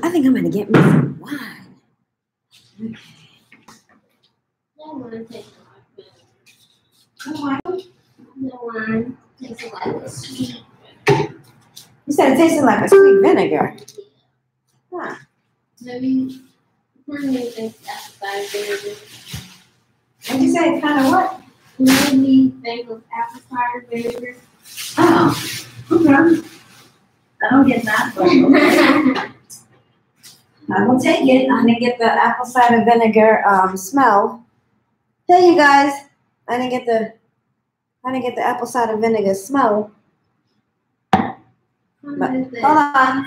I think I'm gonna get me some wine. Okay. I'm gonna take the wine. The wine tastes like a sweet. You said it tasted like a sweet vinegar. Huh. Maybe think apple cider vinegar. Did you say it's kind of what? Maybe think of apple cider vinegar. Oh, okay. I don't get that, but okay. I will take it. I'm gonna get the apple cider vinegar smell. Hey, you guys! I didn't get the apple cider vinegar smell. But, hold on.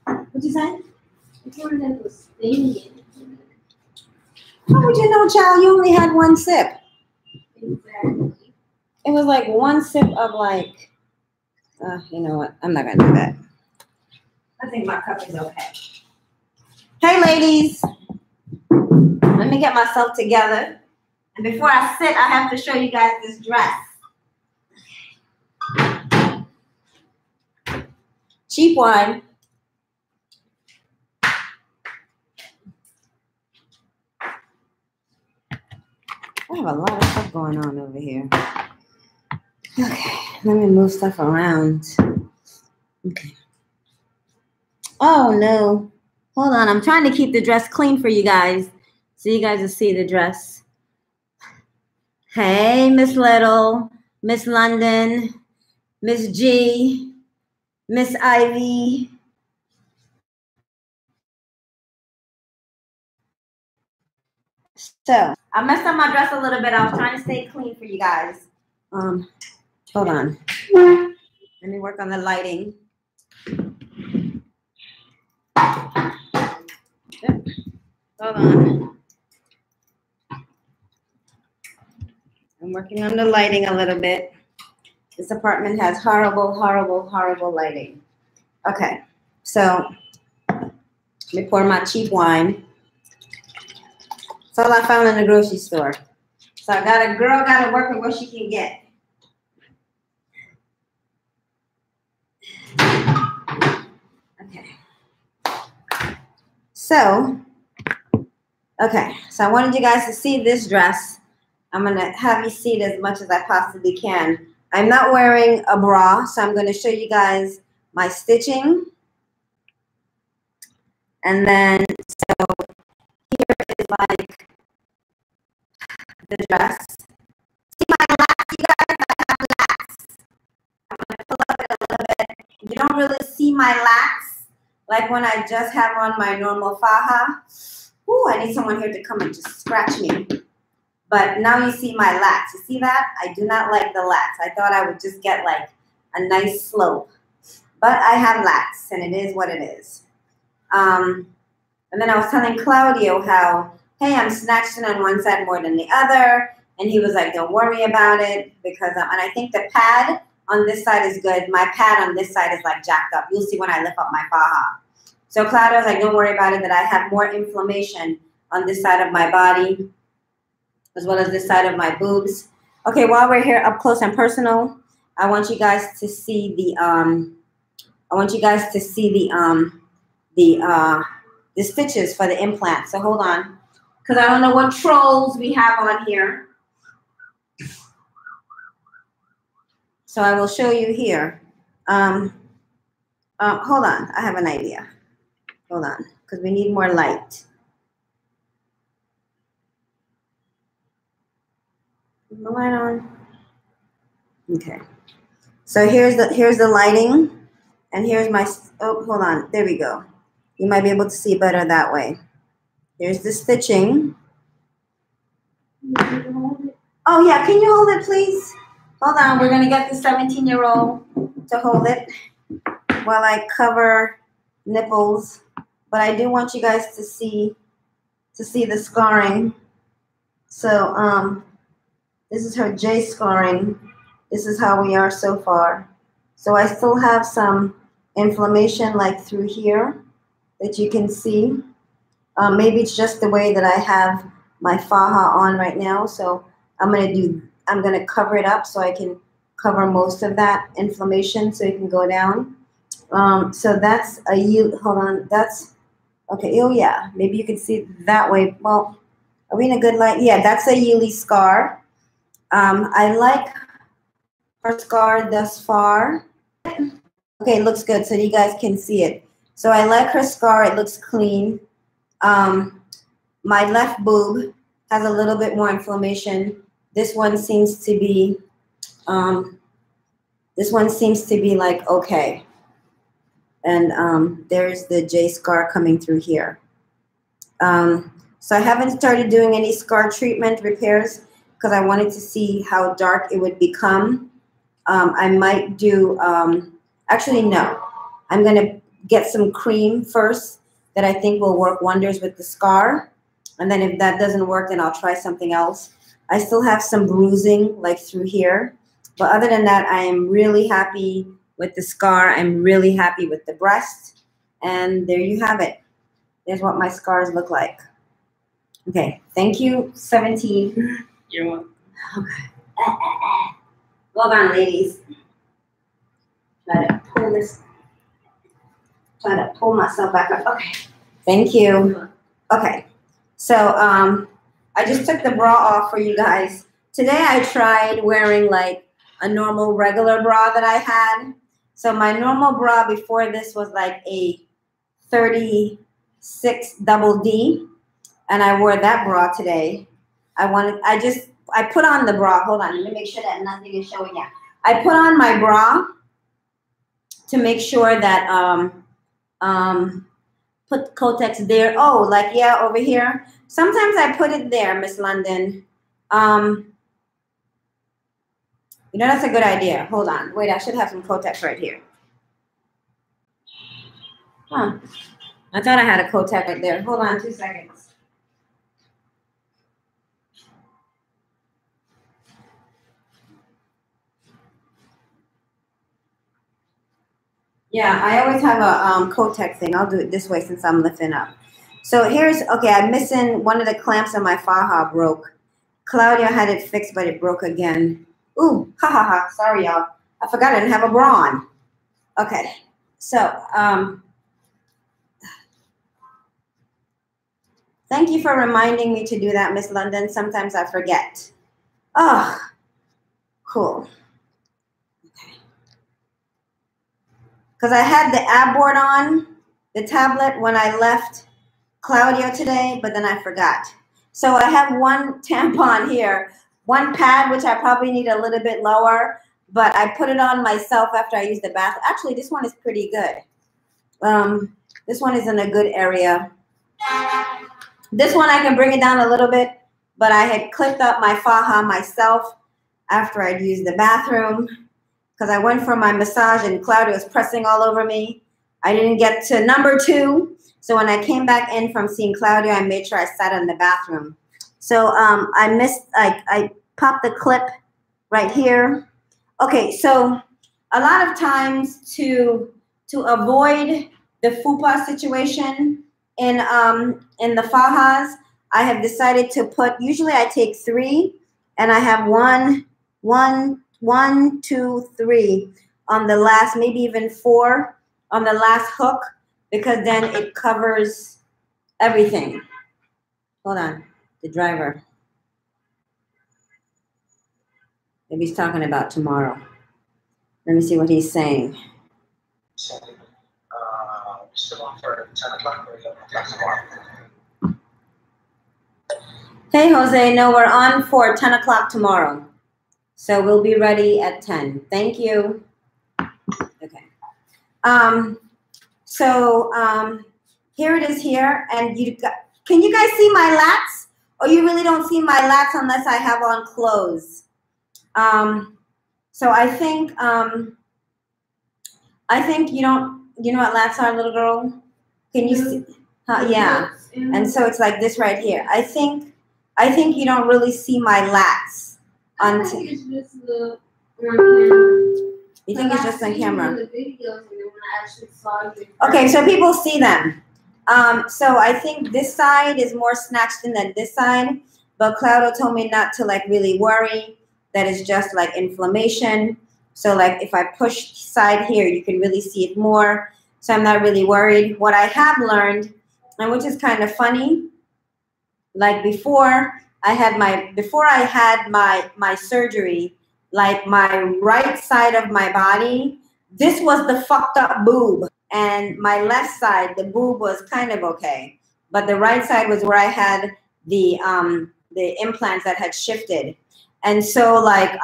What'd you say? It's one that was stinging. How would you know, child? You only had one sip. Exactly. It was like one sip of like. You know what? I'm not gonna do that. I think my cup is okay. Hey, ladies. Let me get myself together. And before I sit, I have to show you guys this dress. Cheap wine. I have a lot of stuff going on over here. Okay, let me move stuff around. Okay. Oh, no. Hold on. I'm trying to keep the dress clean for you guys so you guys will see the dress. Hey, Miss Little, Miss London, Miss G, Miss Ivy. So, I messed up my dress a little bit. I was trying to stay clean for you guys. Hold on. Let me work on the lighting. Yep. Hold on. I'm working on the lighting a little bit. This apartment has horrible, horrible, horrible lighting. Okay, so let me pour my cheap wine. That's all I found in the grocery store. So I got a girl got to work with what she can get. Okay. So I wanted you guys to see this dress. I'm going to have you see it as much as I possibly can. I'm not wearing a bra, so I'm going to show you guys my stitching. And then, so here is like the dress. See my lats, you guys? I have lats. I'm going to pull up it a little bit. You don't really see my lats like when I just have on my normal faja. Ooh, I need someone here to come and just scratch me. But now you see my lats. You see that? I do not like the lats. I thought I would just get like a nice slope. But I have lats, and it is what it is. And then I was telling Claudio how, hey, I'm snatched in on one side more than the other. And he was like, don't worry about it. Because, and I think the pad on this side is good. My pad on this side is like jacked up. You'll see when I lift up my faja. So Claudio was like, don't worry about it, that I have more inflammation on this side of my body, as well as this side of my boobs. Okay, while we're here up close and personal, I want you guys to see the stitches for the implant. So hold on, because I don't know what trolls we have on here. So I will show you here. Hold on, I have an idea. Hold on, because we need more light. Is the light on? Okay. So here's the lighting, and here's my, oh, hold on, there we go. You might be able to see better that way. Here's the stitching. Oh yeah, can you hold it please? Hold on, we're gonna get the 17-year-old to hold it while I cover nipples. But I do want you guys to see the scarring. So this is her J scarring. This is how we are so far. So I still have some inflammation like through here that you can see. Maybe it's just the way that I have my faja on right now. So I'm gonna cover it up so I can cover most of that inflammation so it can go down. So that's a hold on, that's okay. Oh yeah, maybe you can see it that way. Well, are we in a good light? Yeah, that's a YILY scar. I like her scar thus far. Okay, it looks good, so you guys can see it. So I like her scar. It looks clean. My left boob has a little bit more inflammation. This one seems to be, like okay. And there's the J scar coming through here. So I haven't started doing any scar treatment repairs because I wanted to see how dark it would become. I might do, actually no, I'm gonna get some cream first that I think will work wonders with the scar. And then if that doesn't work, then I'll try something else. I still have some bruising like through here. But other than that, I am really happy with the scar. I'm really happy with the breast. And there you have it. There's what my scars look like. Okay, thank you, 17. You're welcome. Okay. Hold on, ladies. Try to pull this. Try to pull myself back up. Okay. Thank you. Okay. So I just took the bra off for you guys. Today I tried wearing like a normal regular bra that I had. So my normal bra before this was like a 36 double D. And I wore that bra today. I put on the bra. Hold on, let me make sure that nothing is showing yet. I put on my bra to make sure that put Kotex there. Oh, like yeah, over here. Sometimes I put it there, Miss London. You know, that's a good idea. Hold on. Wait, I should have some Kotex right here. Huh. I thought I had a Kotex right there. Hold on 2 seconds. Yeah, I always have a Kotex thing. I'll do it this way since I'm lifting up. So here's, okay, I'm missing one of the clamps on my faja broke. Claudia had it fixed, but it broke again. Ooh, ha ha ha, sorry y'all. I forgot I didn't have a bra on. Okay, so thank you for reminding me to do that, Miss London. Sometimes I forget. Oh, cool. Because I had the ab board on, the tablet, when I left Claudia today, but then I forgot. So I have one tampon here, one pad, which I probably need a little bit lower, but I put it on myself after I used the bath. Actually, this one is pretty good. This one is in a good area. This one, I can bring it down a little bit, but I had clipped up my faja myself after I'd used the bathroom. Because I went for my massage and Claudia was pressing all over me. I didn't get to number 2. So when I came back in from seeing Claudia, I made sure I sat in the bathroom. So I popped the clip right here. Okay, so a lot of times to avoid the fupa situation in the fajas, I have decided to put, usually I take 3 and I have 1, 2, 3 on the last, maybe even 4 on the last hook, because then it covers everything. Hold on, the driver. Maybe he's talking about tomorrow. Let me see what he's saying. Still on for 10 o'clock or 11 o'clock tomorrow? Hey, Jose, no, we're on for 10 o'clock tomorrow. So we'll be ready at 10. Thank you. Okay. Here it is here. And can you guys see my lats? Or you really don't see my lats unless I have on clothes. So I think you don't, you know what lats are, little girl? Can you see? Yeah. And so it's like this right here. I think you don't really see my lats. I think it's just the camera. You think it's just on camera? The videos and then when I actually saw it. Okay, so people see them. So I think this side is more snatched in than this side, but Claudio told me not to like really worry, that it's just like inflammation. So like if I push side here, you can really see it more. So I'm not really worried. What I have learned, and which is kind of funny, like before I had my surgery, like my right side of my body, this was the fucked up boob. And my left side, the boob was kind of okay. But the right side was where I had the implants that had shifted. And so like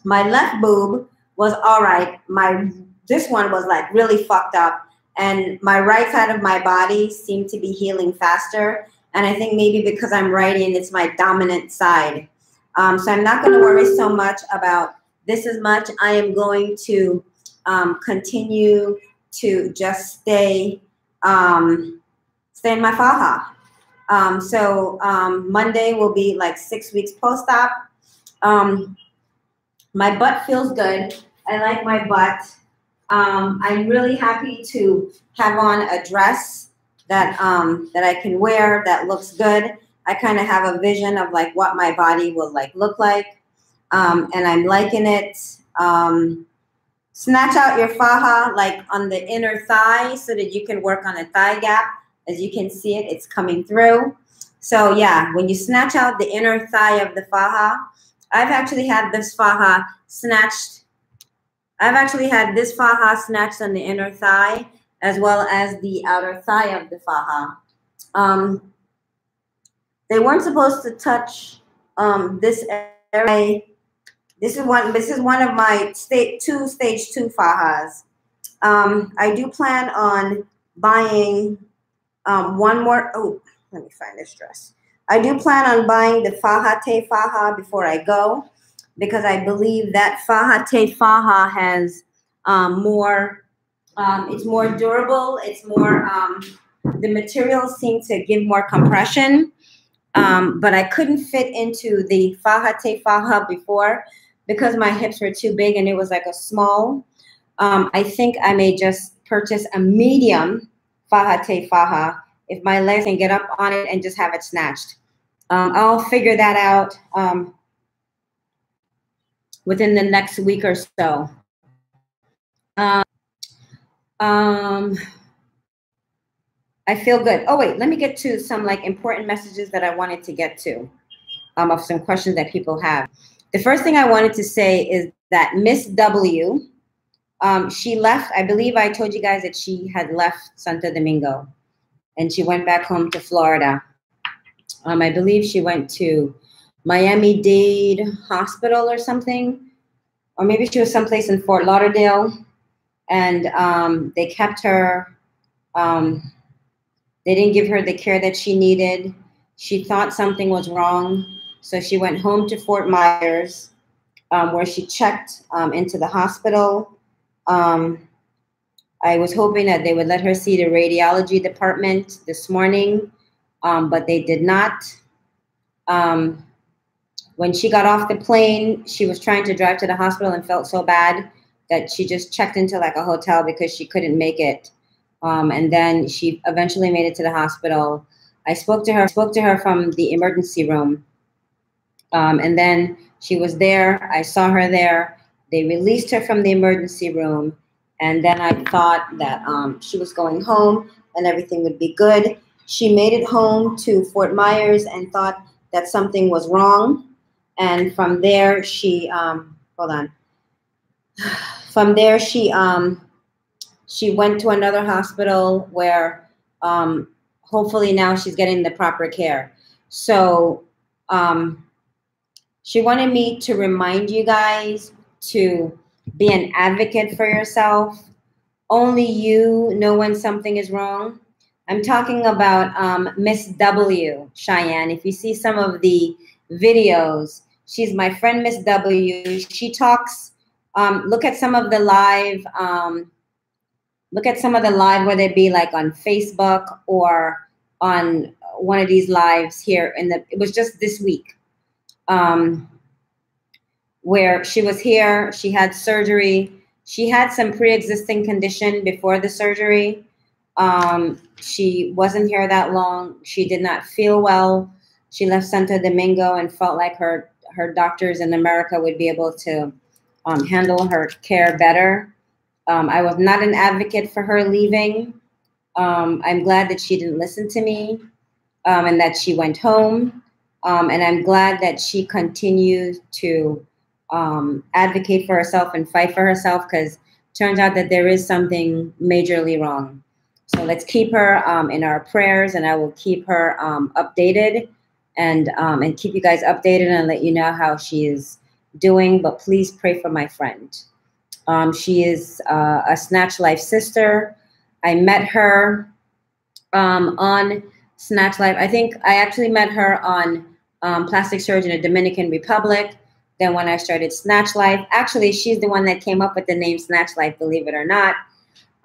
my left boob was all right. This one was like really fucked up. And my right side of my body seemed to be healing faster. And I think maybe because I'm writing, it's my dominant side. So I'm not going to worry so much about this as much. I am going to continue to just stay in my faja. So Monday will be like 6 weeks post-op. My butt feels good. I like my butt. I'm really happy to have on a dress that I can wear that looks good. I kind of have a vision of like what my body will like look like, and I'm liking it. Snatch out your faja like on the inner thigh so that you can work on the thigh gap. As you can see it, it's coming through. So yeah, when you snatch out the inner thigh of the faja, I've actually had this faja snatched. I've actually had this faja snatched on the inner thigh as well as the outer thigh of the faja. They weren't supposed to touch this area. This is one of my stage 2 fajas. I do plan on buying one more. Oh, let me find this dress. I do plan on buying the faja before I go, because I believe that faja has more. It's more durable. It's more. The materials seem to give more compression, but I couldn't fit into the faja before because my hips were too big and it was like a small. I think I may just purchase a medium faja if my legs can get up on it and just have it snatched. I'll figure that out within the next week or so. I feel good. Oh wait, let me get to some like important messages that I wanted to get to, of some questions that people have. The first thing I wanted to say is that Miss W, she left. I believe I told you guys that she had left Santo Domingo and she went back home to Florida. I believe she went to Miami-Dade Hospital or something, or maybe she was someplace in Fort Lauderdale, and they kept her. They didn't give her the care that she needed. She thought something was wrong, so she went home to Fort Myers, where she checked into the hospital. I was hoping that they would let her see the radiology department this morning, but they did not. When she got off the plane, she was trying to drive to the hospital and felt so bad that she just checked into like a hotel because she couldn't make it. And then she eventually made it to the hospital. I spoke to her from the emergency room. And then she was there. I saw her there. They released her from the emergency room. And then I thought that she was going home and everything would be good. She made it home to Fort Myers and thought that something was wrong. And from there, she, hold on. From there, she went to another hospital where hopefully now she's getting the proper care. So she wanted me to remind you guys to be an advocate for yourself. Only you know when something is wrong. I'm talking about Miss W, Cheyenne. If you see some of the videos, she's my friend, Miss W. She talks, look at some of the live, whether it be like on Facebook or on one of these lives here. It was just this week, where she was here. She had surgery. She had some pre-existing condition before the surgery. She wasn't here that long. She did not feel well. She left Santo Domingo and felt like her doctors in America would be able to handle her care better. I was not an advocate for her leaving. I'm glad that she didn't listen to me and that she went home. And I'm glad that she continues to advocate for herself and fight for herself, because turns out that there is something majorly wrong. So let's keep her in our prayers, and I will keep her updated and keep you guys updated and let you know how she is doing. But please pray for my friend. She is a Snatch Life sister. I met her on Snatch Life. I think I actually met her on Plastic Surgeon in the Dominican Republic. Then when I started Snatch Life, actually, she's the one that came up with the name Snatch Life, believe it or not.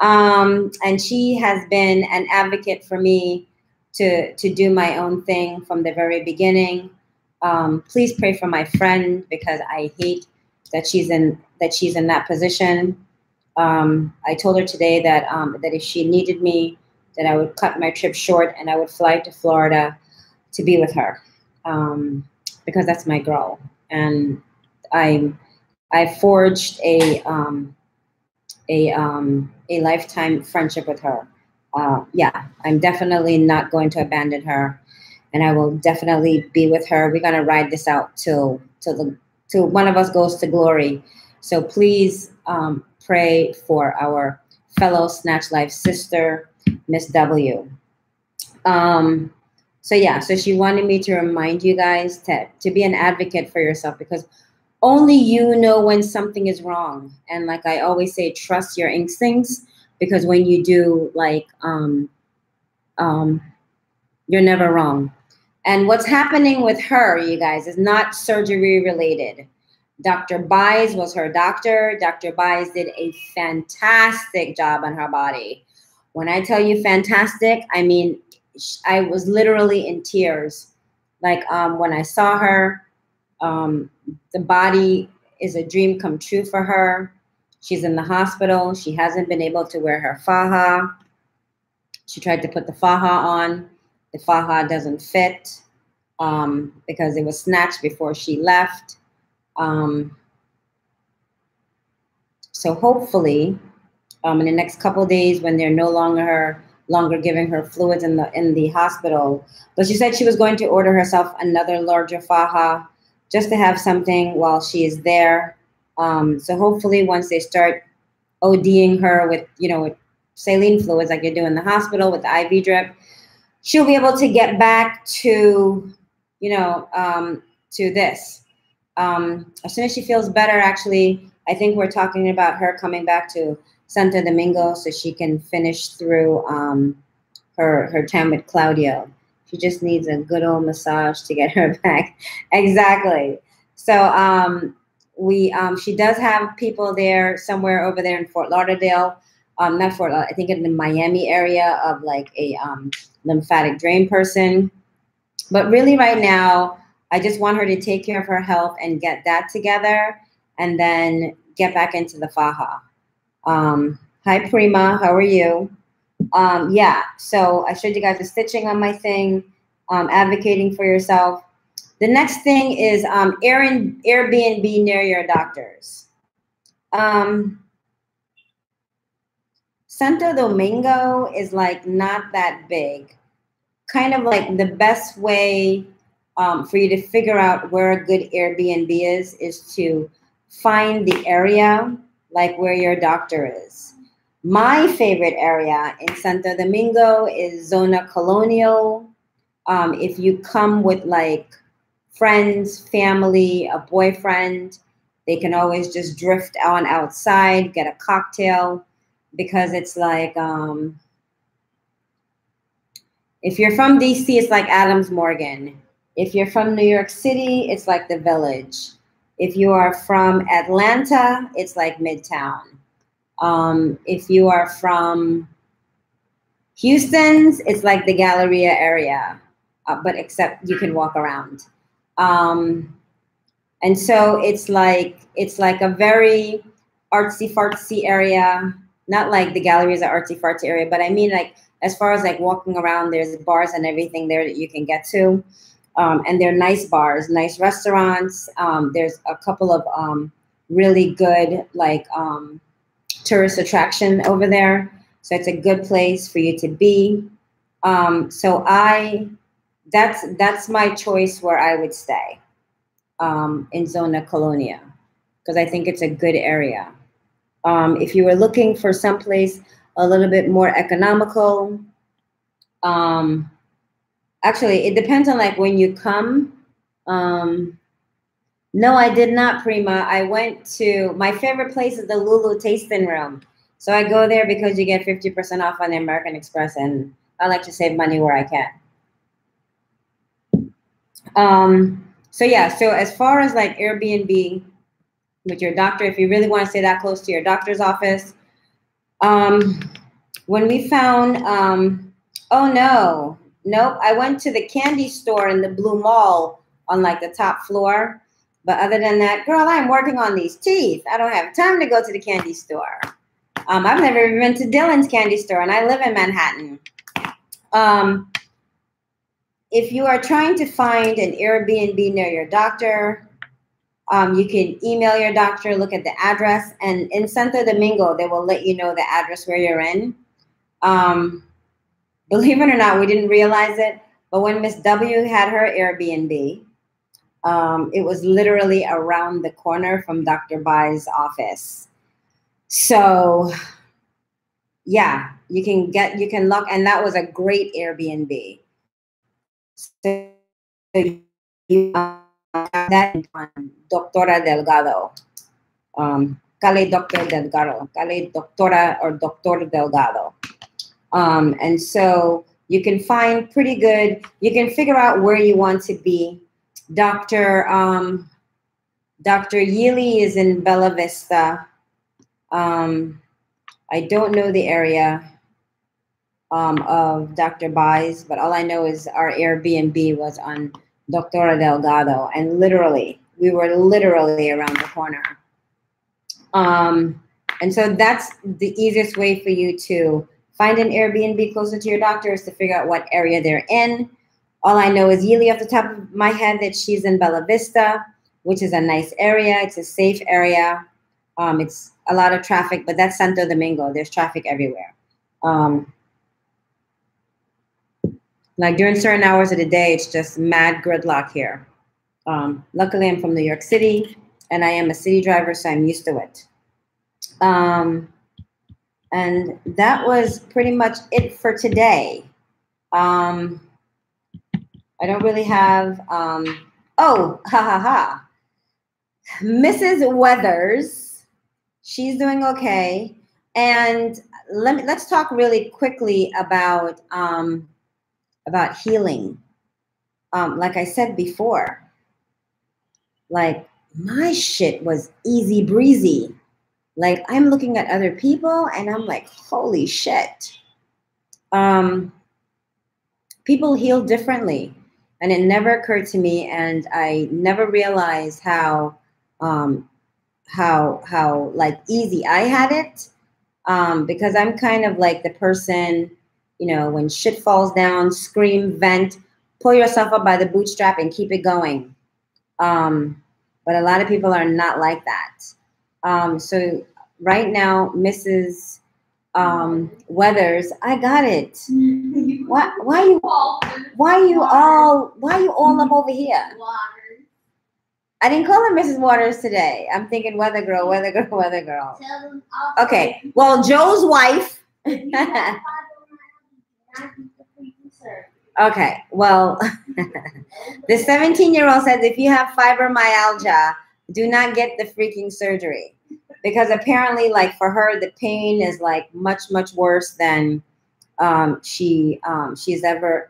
And she has been an advocate for me to do my own thing from the very beginning. Please pray for my friend, because I hate that she's in that position. I told her today that that if she needed me, that I would cut my trip short and I would fly to Florida to be with her, because that's my girl. And I forged a lifetime friendship with her. Yeah, I'm definitely not going to abandon her, and I will definitely be with her. We're gonna ride this out till one of us goes to glory. So please pray for our fellow Snatch Life sister, Miss W. So yeah, so she wanted me to remind you guys to be an advocate for yourself, because only you know when something is wrong. And like I always say, trust your instincts, because when you do, like, you're never wrong. And what's happening with her, you guys, is not surgery related. Dr. Bies was her doctor. Dr. Bies did a fantastic job on her body. When I tell you fantastic, I mean, I was literally in tears. Like when I saw her, the body is a dream come true for her. She's in the hospital. She hasn't been able to wear her faja. She tried to put the faja on. The faja doesn't fit because it was snatched before she left. So hopefully, in the next couple of days, when they're no longer giving her fluids in the hospital, but she said she was going to order herself another larger faja just to have something while she is there. So hopefully, once they start ODing her with with saline fluids like they do in the hospital with the IV drip, she'll be able to get back to to this. As soon as she feels better, actually, I think we're talking about her coming back to Santo Domingo so she can finish through her time with Claudio. She just needs a good old massage to get her back. Exactly. So she does have people there somewhere over there in Fort Lauderdale. Not Fort Lauderdale, I think in the Miami area, of like a lymphatic drain person. But really right now, I just want her to take care of her health and get that together, and then get back into the faja. Hi, Prima. How are you? Yeah, so I showed you guys the stitching on my thing, advocating for yourself. The next thing is Airbnb near your doctors. Santo Domingo is like not that big. Kind of like the best way for you to figure out where a good Airbnb is to find the area like where your doctor is. My favorite area in Santo Domingo is Zona Colonial. If you come with like friends, family, a boyfriend, they can always just drift on outside, get a cocktail, because it's like, if you're from DC, it's like Adams Morgan. If you're from New York City, it's like the Village. If you are from Atlanta, it's like Midtown. If you are from Houston's, it's like the Galleria area, but except you can walk around. And so it's like a very artsy fartsy area. Not like the Galleria is an artsy fartsy area, but I mean like as far as like walking around, there's bars and everything there that you can get to. And they're nice bars, nice restaurants. There's a couple of really good like tourist attraction over there. So it's a good place for you to be. So that's my choice where I would stay in Zona Colonia, because I think it's a good area. If you were looking for someplace a little bit more economical, actually, it depends on like when you come. No, I did not, Prima. I went to, my favorite place is the Lulu Tasting Room. So I go there because you get 50% off on the American Express, and I like to save money where I can. So yeah, so as far as like Airbnb with your doctor, if you really want to stay that close to your doctor's office, when we found, oh no, nope, I went to the candy store in the Blue Mall on like the top floor. But other than that, girl, I'm working on these teeth. I don't have time to go to the candy store. I've never even been to Dylan's candy store, and I live in Manhattan. If you are trying to find an Airbnb near your doctor, you can email your doctor, look at the address, and in Santo Domingo, they will let you know the address where you're in. Believe it or not, we didn't realize it, but when Miss W had her Airbnb, it was literally around the corner from Dr. Bai's office. So yeah, you can look, and that was a great Airbnb. So you that on Doctora Delgado. Calle Doctor Delgado. Calle Doctora or Doctor Delgado. And so you can find pretty good, you can figure out where you want to be. Dr. YILY is in Bella Vista. I don't know the area of Dr. Bai's, but all I know is our Airbnb was on Doctora Delgado, and literally, we were literally around the corner. And so that's the easiest way for you to find an Airbnb closer to your doctor, is to figure out what area they're in. All I know is YILY off the top of my head that she's in Bella Vista, which is a nice area. It's a safe area. It's a lot of traffic, but that's Santo Domingo. There's traffic everywhere. Like during certain hours of the day, it's just mad gridlock here. Luckily, I'm from New York City, and I am a city driver, so I'm used to it. And that was pretty much it for today. I don't really have, oh, ha ha ha. Mrs. Weathers, she's doing okay. And let's talk really quickly about healing. Like I said before, like my shit was easy breezy. Like I'm looking at other people and I'm like, holy shit. People heal differently. And it never occurred to me, and I never realized how like easy I had it, because I'm kind of like the person, you know, when shit falls down, scream, vent, pull yourself up by the bootstrap and keep it going. But a lot of people are not like that. So right now, Mrs. Weathers, I got it. Why you all up over here? I didn't call her Mrs. Waters today. I'm thinking weather girl, weather girl, weather girl. Okay. Well, Joe's wife. Okay. Well, the 17-year-old says if you have fibromyalgia, do not get the freaking surgery. Because apparently, like for her, the pain is like much, much worse than she ever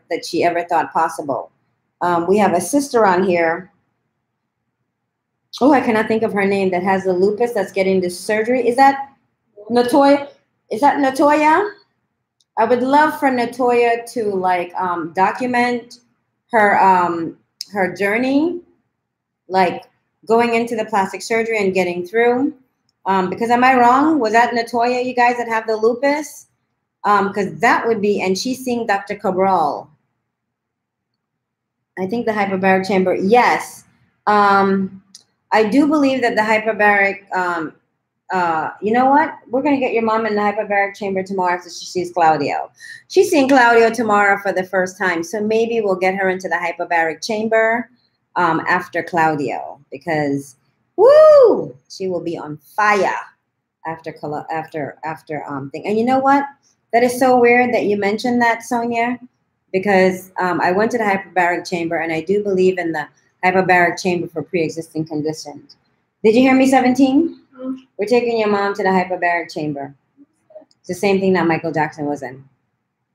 thought possible. We have a sister on here. Oh, I cannot think of her name, that has the lupus that's getting this surgery. Is that Natoya? Is that Natoya? I would love for Natoya to like document her her journey, like going into the plastic surgery and getting through. Because am I wrong? Was that Natoya, you guys that have the lupus? Because that would be, and she's seeing Dr. Cabral. I think the hyperbaric chamber, yes. I do believe that the hyperbaric, you know what? We're going to get your mom in the hyperbaric chamber tomorrow after she sees Claudio. She's seeing Claudio tomorrow for the first time. So maybe we'll get her into the hyperbaric chamber after Claudio, because, woo, she will be on fire after thing. And you know what? That is so weird that you mentioned that, Sonia, because I went to the hyperbaric chamber, and I do believe in the hyperbaric chamber for pre-existing conditions. Did you hear me, 17? We're taking your mom to the hyperbaric chamber. It's the same thing that Michael Jackson was in.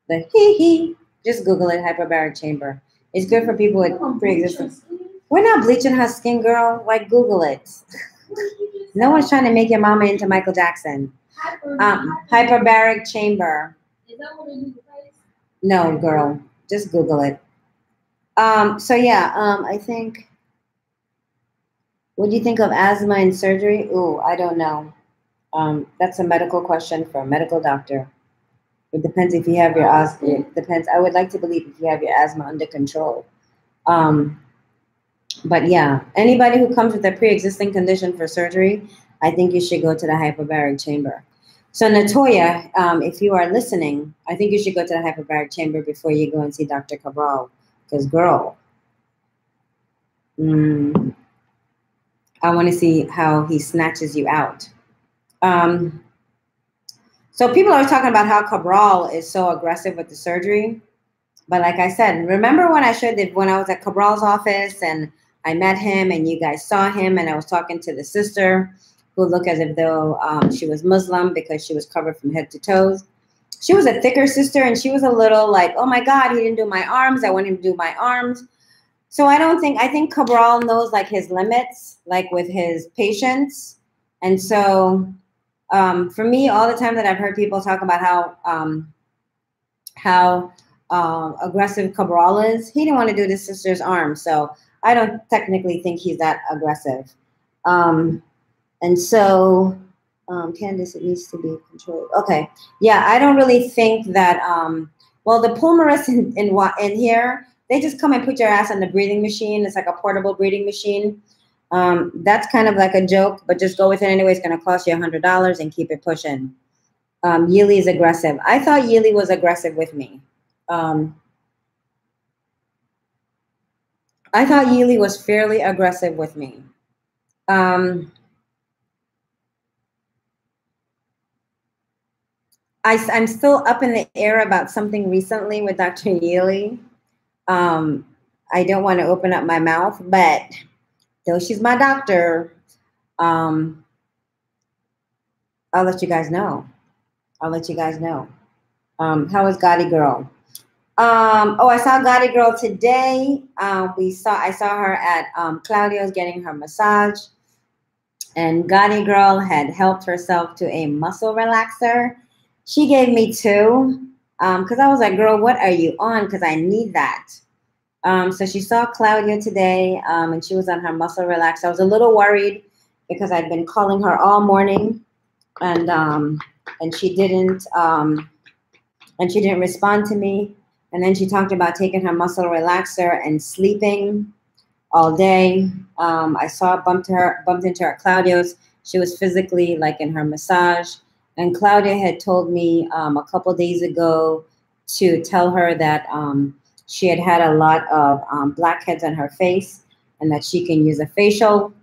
The hee. Just Google it, hyperbaric chamber. It's good for people with pre-existing. We're not bleaching her skin, girl. Like, Google it. No one's trying to make your mama into Michael Jackson. Hyperbaric chamber. Is that what it is? No, girl. Just Google it. So yeah, I think. What do you think of asthma and surgery? Ooh, I don't know. That's a medical question for a medical doctor. It depends if you have your asthma. It depends. I would like to believe if you have your asthma under control. But yeah, anybody who comes with a pre-existing condition for surgery, I think you should go to the hyperbaric chamber. So Natoya, if you are listening, I think you should go to the hyperbaric chamber before you go and see Dr. Cabral. Because, girl, I want to see how he snatches you out. So people are talking about how Cabral is so aggressive with the surgery. But like I said, remember when I showed that when I was at Cabral's office and I met him and you guys saw him and I was talking to the sister who looked as if though she was Muslim because she was covered from head to toes. She was a thicker sister and she was a little like, oh my God, he didn't do my arms. I want him to do my arms. So I think Cabral knows like his limits, like with his patients. And so for me, all the time that I've heard people talk about how aggressive Cabral is, he didn't want to do his sister's arms. So I don't technically think he's that aggressive. And so, Candace, it needs to be controlled. Okay. Yeah, I don't really think that, well, the pulmonists in here, they just come and put your ass on the breathing machine. It's like a portable breathing machine. That's kind of like a joke, but just go with it anyway. It's going to cost you $100 and keep it pushing. YILY is aggressive. I thought YILY was aggressive with me. I thought YILY was fairly aggressive with me. I'm still up in the air about something recently with Dr. YILY. I don't want to open up my mouth, but though she's my doctor, I'll let you guys know. How is Gotti Girl? Oh, I saw Gotti Girl today. I saw her at Claudio's getting her massage, and Gotti Girl had helped herself to a muscle relaxer. She gave me 2 because I was like, girl, what are you on? Because I need that. So she saw Claudio today, and she was on her muscle relaxer. I was a little worried because I'd been calling her all morning, and she didn't respond to me. And then she talked about taking her muscle relaxer and sleeping all day. I bumped into her at Claudio's. She was physically like in her massage. And Claudia had told me a couple days ago to tell her that she had a lot of blackheads on her face and that she can use a facial.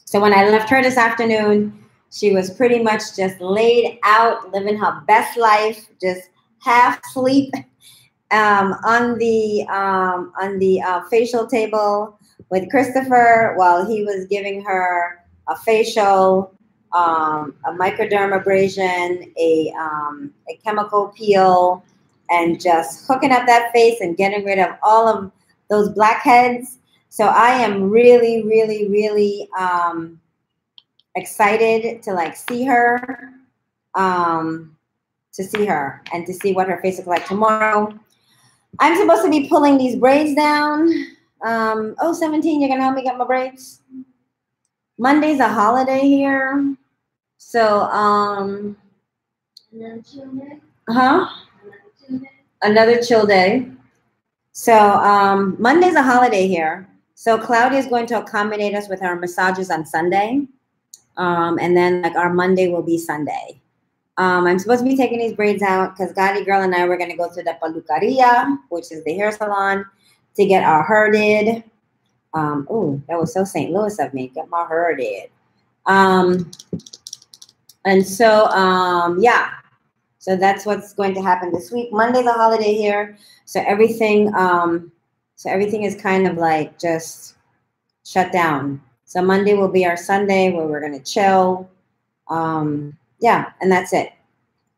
So when I left her this afternoon, she was pretty much just laid out, living her best life, just half asleep on the facial table with Christopher while he was giving her a facial, a microdermabrasion, a chemical peel, and just hooking up that face and getting rid of all of those blackheads. So I am really, really, really excited to like see her, and to see what her face looks like tomorrow. I'm supposed to be pulling these braids down. 17, you're gonna help me get my braids? Monday's a holiday here. So, Another chill day. Another chill day. So, Monday's a holiday here. So Claudia is going to accommodate us with our massages on Sunday. And then like our Monday will be Sunday. I'm supposed to be taking these braids out because Gotti Girl and I were going to go to the Pelucaria, which is the hair salon, to get our hair did. Oh, that was so St. Louis of me. Get my hair did. And so, yeah. So that's what's going to happen this week. Monday's a holiday here. So everything is kind of like just shut down. So Monday will be our Sunday where we're going to chill. Yeah, and that's it.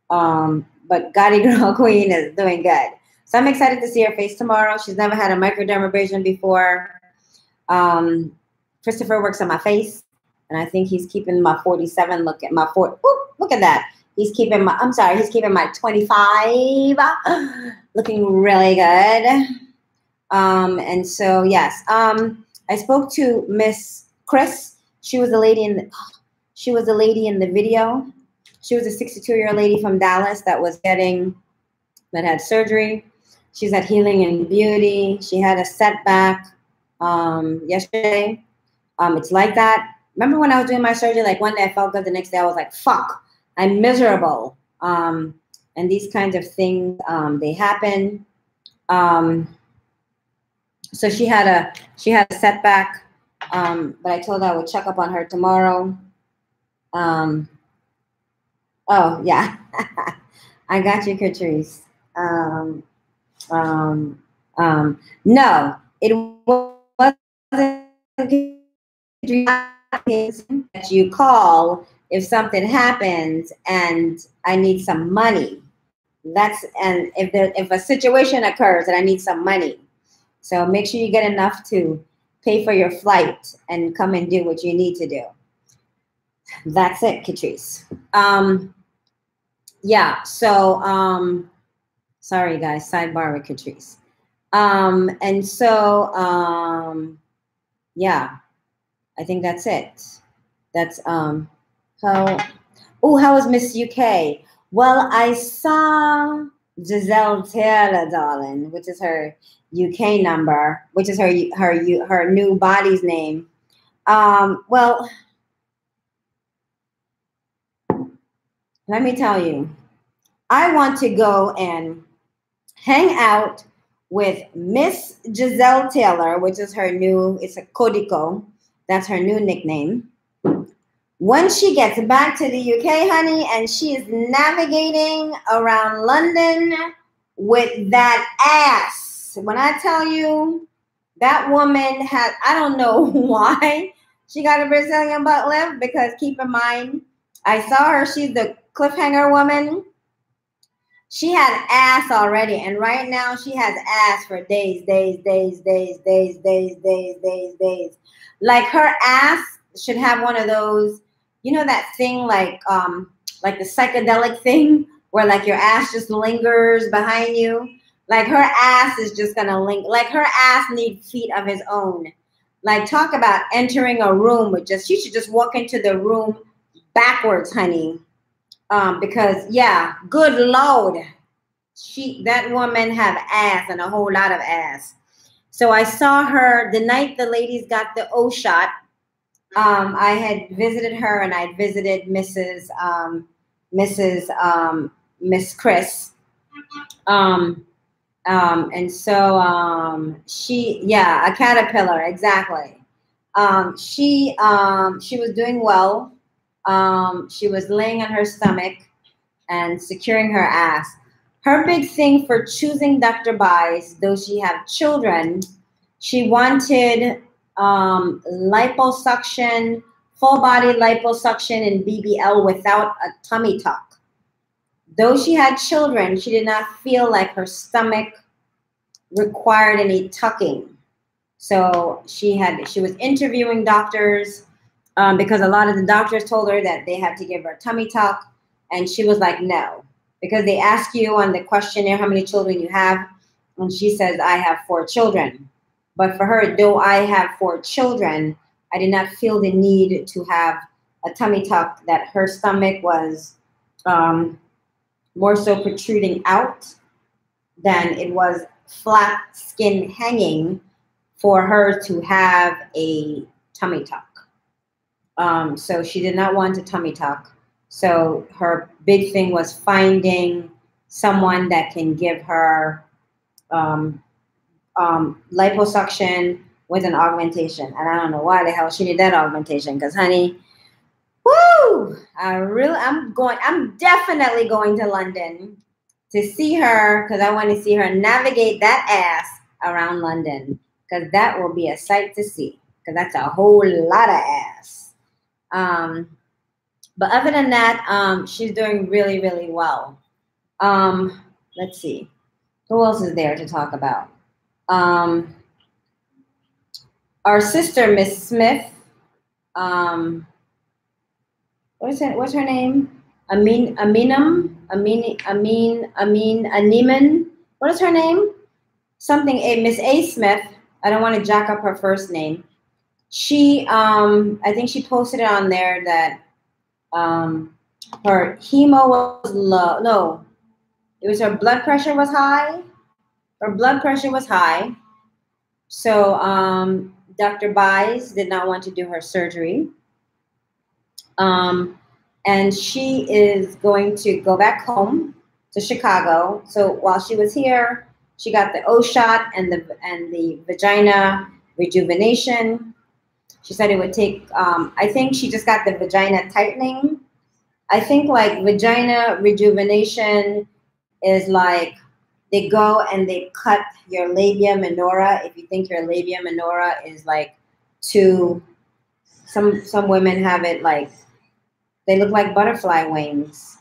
But Gotti Girl Queen is doing good. So I'm excited to see her face tomorrow. She's never had a microdermabrasion before. Christopher works on my face, and I think he's keeping my 47. Look at my 4. Look at that. He's keeping my, he's keeping my 25 looking really good. And so, yes, I spoke to Miss Chris. She was the lady in the video. She was a 62-year-old lady from Dallas that had surgery. She's at Healing and Beauty. She had a setback yesterday. It's like that. Remember when I was doing my surgery, like one day I felt good, the next day I was like, fuck, I'm miserable. And these kinds of things, they happen. So she had a setback, but I told her I would check up on her tomorrow. Oh yeah, I got you, Catrice. No, it wasn't that you call if something happens and I need some money. And if a situation occurs and I need some money. So make sure you get enough to pay for your flight and come and do what you need to do. That's it, Catrice. Yeah, so sorry guys, sidebar with Catrice. And so yeah, I think that's it. That's how was Miss UK? Well, I saw Giselle Taylor, darling, which is her UK number, which is her new body's name. Well, let me tell you, I want to go and hang out with Miss Giselle Taylor, which is it's a Codico. That's her new nickname. When she gets back to the UK, honey, and she is navigating around London with that ass. When I tell you, that woman has, I don't know why she got a Brazilian butt lift, because keep in mind, I saw her, she's the cliffhanger woman. She had ass already, and right now she has ass for days. Like her ass should have one of those, you know, that thing like the psychedelic thing where like your ass just lingers behind you. Like her ass is just gonna like her ass needs feet of his own. Like talk about entering a room with she should just walk into the room backwards, honey. Because yeah, good Lord, that woman have ass and a whole lot of ass. So I saw her the night the ladies got the O shot. I had visited her, and I visited Miss Chris. And so she, yeah, a caterpillar, exactly. She was doing well. She was laying on her stomach and securing her ass. Her big thing for choosing Dr. Buys, though she had children, she wanted liposuction, full body liposuction and BBL without a tummy tuck. Though she had children, she did not feel like her stomach required any tucking. So she was interviewing doctors because a lot of the doctors told her that they had to give her a tummy tuck, and she was like, no, because they ask you on the questionnaire how many children you have, and she says, I have 4 children. But for her, though I have 4 children, I did not feel the need to have a tummy tuck, that her stomach was more so protruding out than it was flat skin hanging for her to have a tummy tuck. So she did not want a tummy tuck. So her big thing was finding someone that can give her liposuction with an augmentation. And I don't know why the hell she needed that augmentation, because honey, woo! I'm definitely going to London to see her, because I want to see her navigate that ass around London, because that will be a sight to see, because that's a whole lot of ass. But other than that, she's doing really, really well. Let's see. Who else is there to talk about? Our sister, Miss Smith. What's her name? Aminam? Animan? What is her name? Something, Miss A. Smith. I don't want to jack up her first name. She, I think she posted it on there that her hemo was low. No, it was her blood pressure was high. Her blood pressure was high. So Dr. Bies did not want to do her surgery. And she is going to go back home to Chicago. So while she was here, she got the O shot and the vagina rejuvenation. She said it would take, I think she just got the vagina tightening. I think like vagina rejuvenation is like they go and they cut your labia minora. If you think your labia minora is like too, some women have it like, they look like butterfly wings,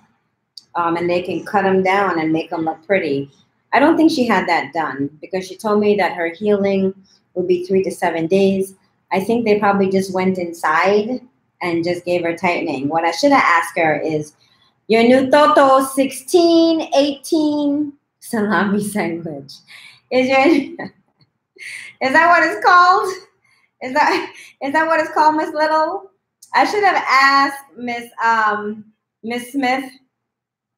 and they can cut them down and make them look pretty. I don't think she had that done, because she told me that her healing would be 3 to 7 days. I think they probably just went inside and just gave her tightening. What I should have asked her is, your new Toto 16, 18 salami sandwich. Is that what it's called? Is that what it's called, Miss Little? I should have asked Miss Smith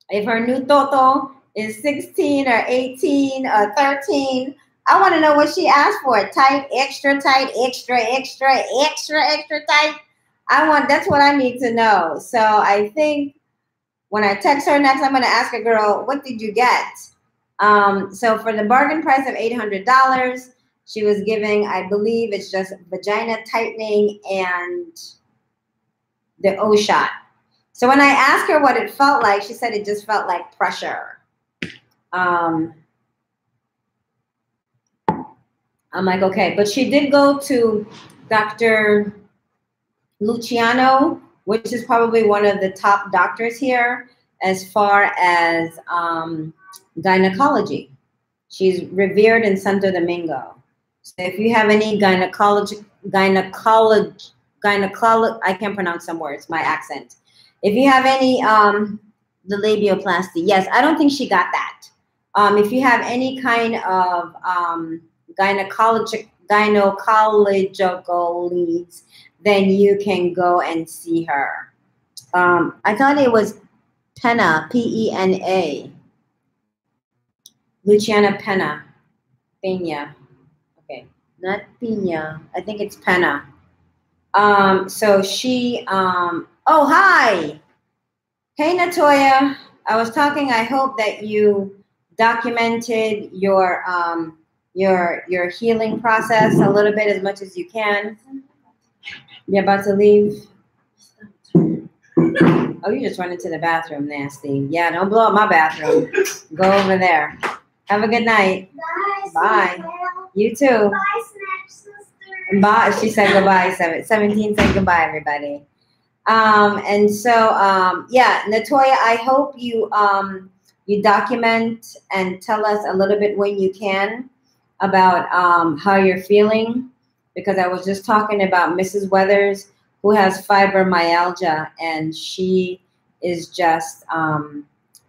if her new Toto is 16 or 18 or 13. I want to know what she asked for. Tight, extra, extra, extra tight. That's what I need to know. So I think when I text her next, I'm going to ask her, girl, what did you get? So for the bargain price of $800, she was giving, I believe it's just vagina tightening and the O shot. So when I asked her what it felt like, she said it just felt like pressure. I'm like, okay. But she did go to Dr. Luciano, which is probably one of the top doctors here as far as gynecology. She's revered in Santo Domingo. So if you have any gynecology, I can't pronounce some words, my accent. If you have any, the labioplasty, yes, I don't think she got that. If you have any kind of gynecological needs, then you can go and see her. I thought it was Pena, P-E-N-A. Luciana Pena. Pena. Okay, not Pena. I think it's Pena. So she, oh, hi. Hey, Natoya. I was talking, I hope that you documented your healing process a little bit, as much as you can. You're about to leave? Oh, you just went into the bathroom, nasty. Yeah, don't blow up my bathroom. Go over there. Have a good night. Bye. You too. Bye, Snatch Sister. Bye. She said goodbye. 17 said goodbye, everybody. And so, yeah, Natoya, I hope you you document and tell us a little bit when you can about how you're feeling, because I was just talking about Mrs. Weathers, who has fibromyalgia, and she is just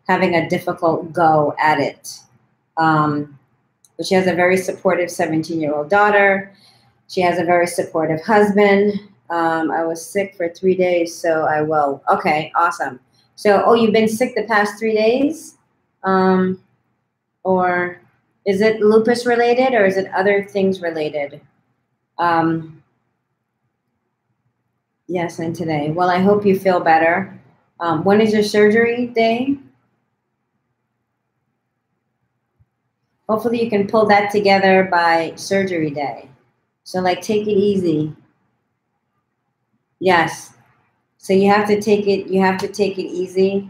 having a difficult go at it. But she has a very supportive 17-year-old daughter. She has a very supportive husband. I was sick for 3 days, so I will. Okay, awesome. So, oh, you've been sick the past 3 days? Or is it lupus related, or is it other things related? Yes, and today. Well, I hope you feel better. When is your surgery day? Hopefully you can pull that together by surgery day. So like take it easy. Yes. So you have to take it easy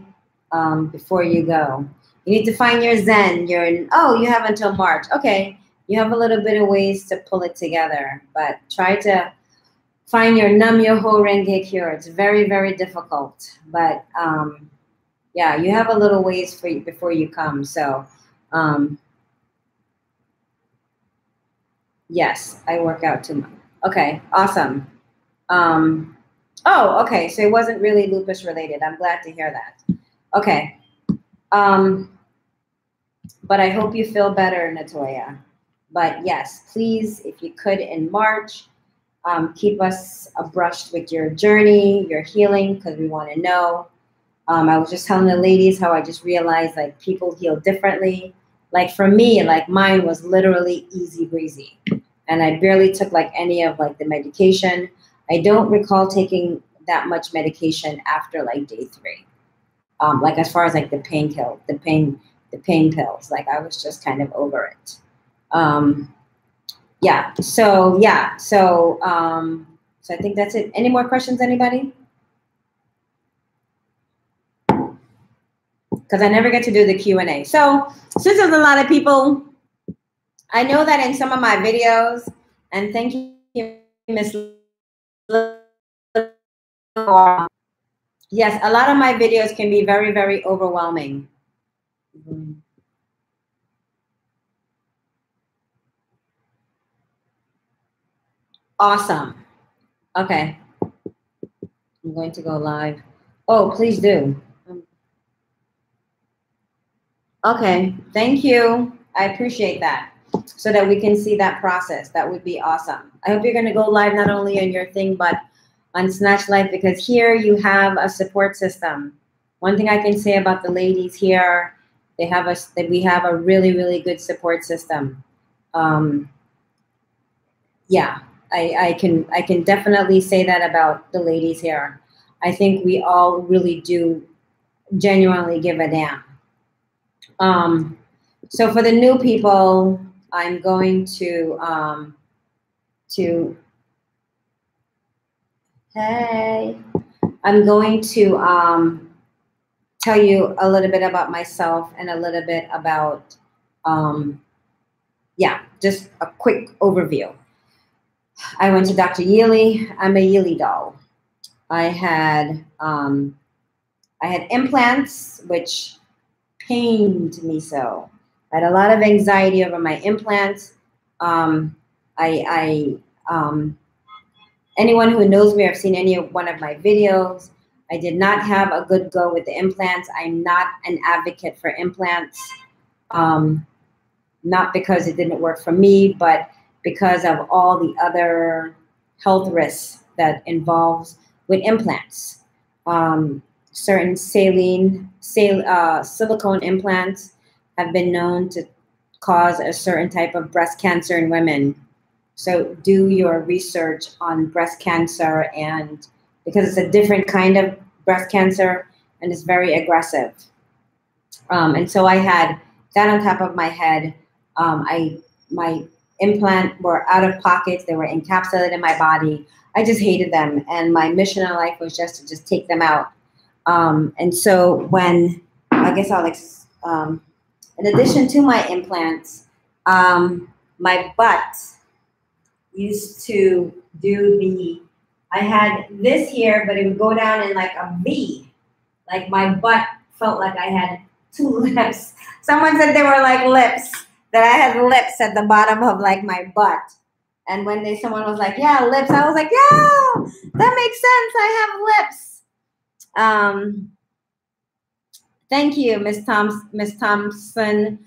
before you go. You need to find your zen. You have until March. Okay. You have a little bit of ways to pull it together, but try to find your Nam Myoho Renge Kyo. It's very, very difficult, but yeah, you have a little ways for you before you come. So yes, I work out too much. Okay, awesome. Oh, okay. So it wasn't really lupus related. I'm glad to hear that. Okay. But I hope you feel better, Natoya. But yes, please, if you could in March, keep us abreast with your journey, your healing, because we want to know. I was just telling the ladies how I just realized like people heal differently. Like for me, like mine was literally easy breezy. And I barely took like any of like the medication. I don't recall taking that much medication after like day 3. Like as far as like the pain pills, like I was just kind of over it. So I think that's it. Any more questions, anybody? Because I never get to do the Q&A. So since there's a lot of people, I know that in some of my videos, and thank you, Miss. Yes, a lot of my videos can be very, very overwhelming. Awesome. Okay. I'm going to go live. Oh, please do. Okay. Thank you. I appreciate that. So that we can see that process. That would be awesome. I hope you're going to go live not only on your thing, but on Snatch Life, because here you have a support system. One thing I can say about the ladies here, we have a really, really good support system. Yeah, I can definitely say that about the ladies here. I think we all really do genuinely give a damn. So for the new people, I'm going to hey, I'm going to tell you a little bit about myself and a little bit about just a quick overview. I went to Dr. YILY. I'm a YILY doll. I had implants, which pained me so. I had a lot of anxiety over my implants. Anyone who knows me or have seen any of one of my videos, I did not have a good go with the implants. I'm not an advocate for implants, not because it didn't work for me, but because of all the other health risks that involves with implants. Certain silicone implants have been known to cause a certain type of breast cancer in women. So do your research on breast cancer, and because it's a different kind of breast cancer and it's very aggressive. And so I had that on top of my head. My implant were out of pockets. They were encapsulated in my body. I just hated them. And my mission in life was just to just take them out. And so when, I guess in addition to my implants, my butt used to do I had this here, but it would go down in like a V. Like my butt felt like I had 2 lips. Someone said they were like lips, that I had lips at the bottom of like my butt. And when someone was like, yeah, lips, I was like, yeah, that makes sense. I have lips. Thank you, Miss Thompson.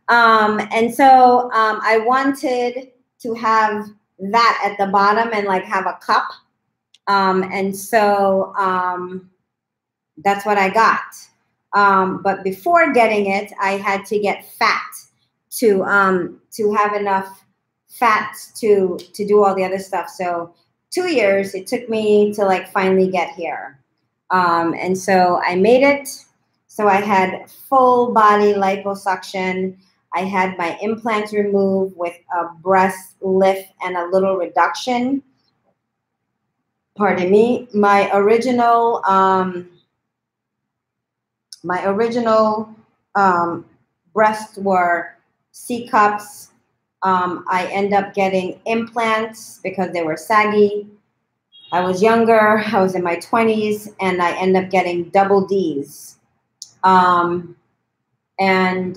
And so I wanted to have that at the bottom and like have a cup. And so that's what I got. But before getting it, I had to get fat to have enough fats to do all the other stuff. So 2 years it took me to like finally get here. And so I made it. So I had full body liposuction. I had my implants removed with a breast lift and a little reduction. Pardon me. My original breasts were C cups. I end up getting implants because they were saggy. I was younger. I was in my 20s, and I end up getting double Ds. And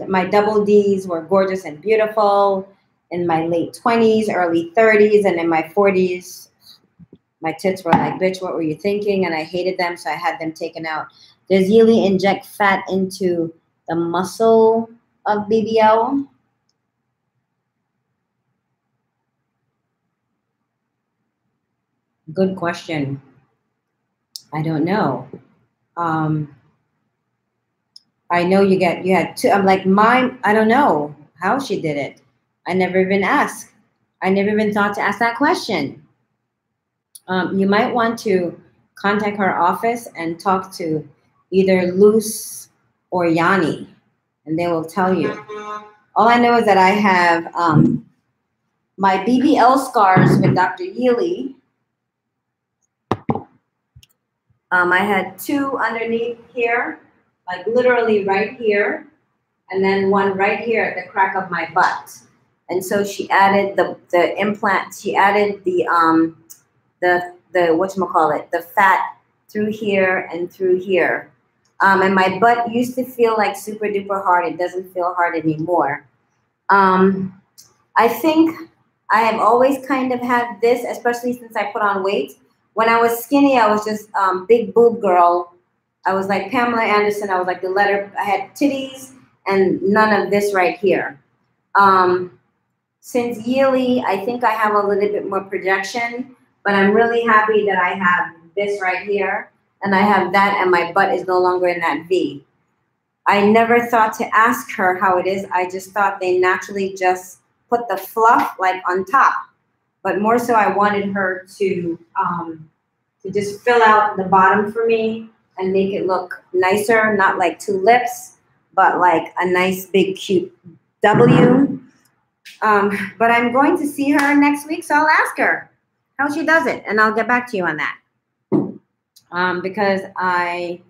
my double Ds were gorgeous and beautiful in my late 20s, early 30s, and in my 40s, my tits were like, bitch, what were you thinking? And I hated them, so I had them taken out. Does YILY inject fat into the muscle of BBL? Good question. I don't know. I know you had two. I'm like, mine, I don't know how she did it. I never even asked. I never even thought to ask that question. You might want to contact her office and talk to either Luce or Yanni, and they will tell you. All I know is that I have my BBL scars with Dr. YILY. I had 2 underneath here, like literally right here, and then one right here at the crack of my butt. And so she added the implant. She added the whatchamacallit, the fat through here and through here. And my butt used to feel like super duper hard. It doesn't feel hard anymore. I think I have always kind of had this, especially since I put on weight. When I was skinny, I was just big boob girl. I was like Pamela Anderson. I was like the letter. I had titties and none of this right here. Since YILY, I think I have a little bit more projection, but I'm really happy that I have this right here, and I have that, and my butt is no longer in that V. I never thought to ask her how it is. I just thought they naturally just put the fluff like on top. But more so, I wanted her to just fill out the bottom for me and make it look nicer, not like 2 lips, but like a nice big cute W. But I'm going to see her next week, so I'll ask her how she does it, and I'll get back to you on that. Because I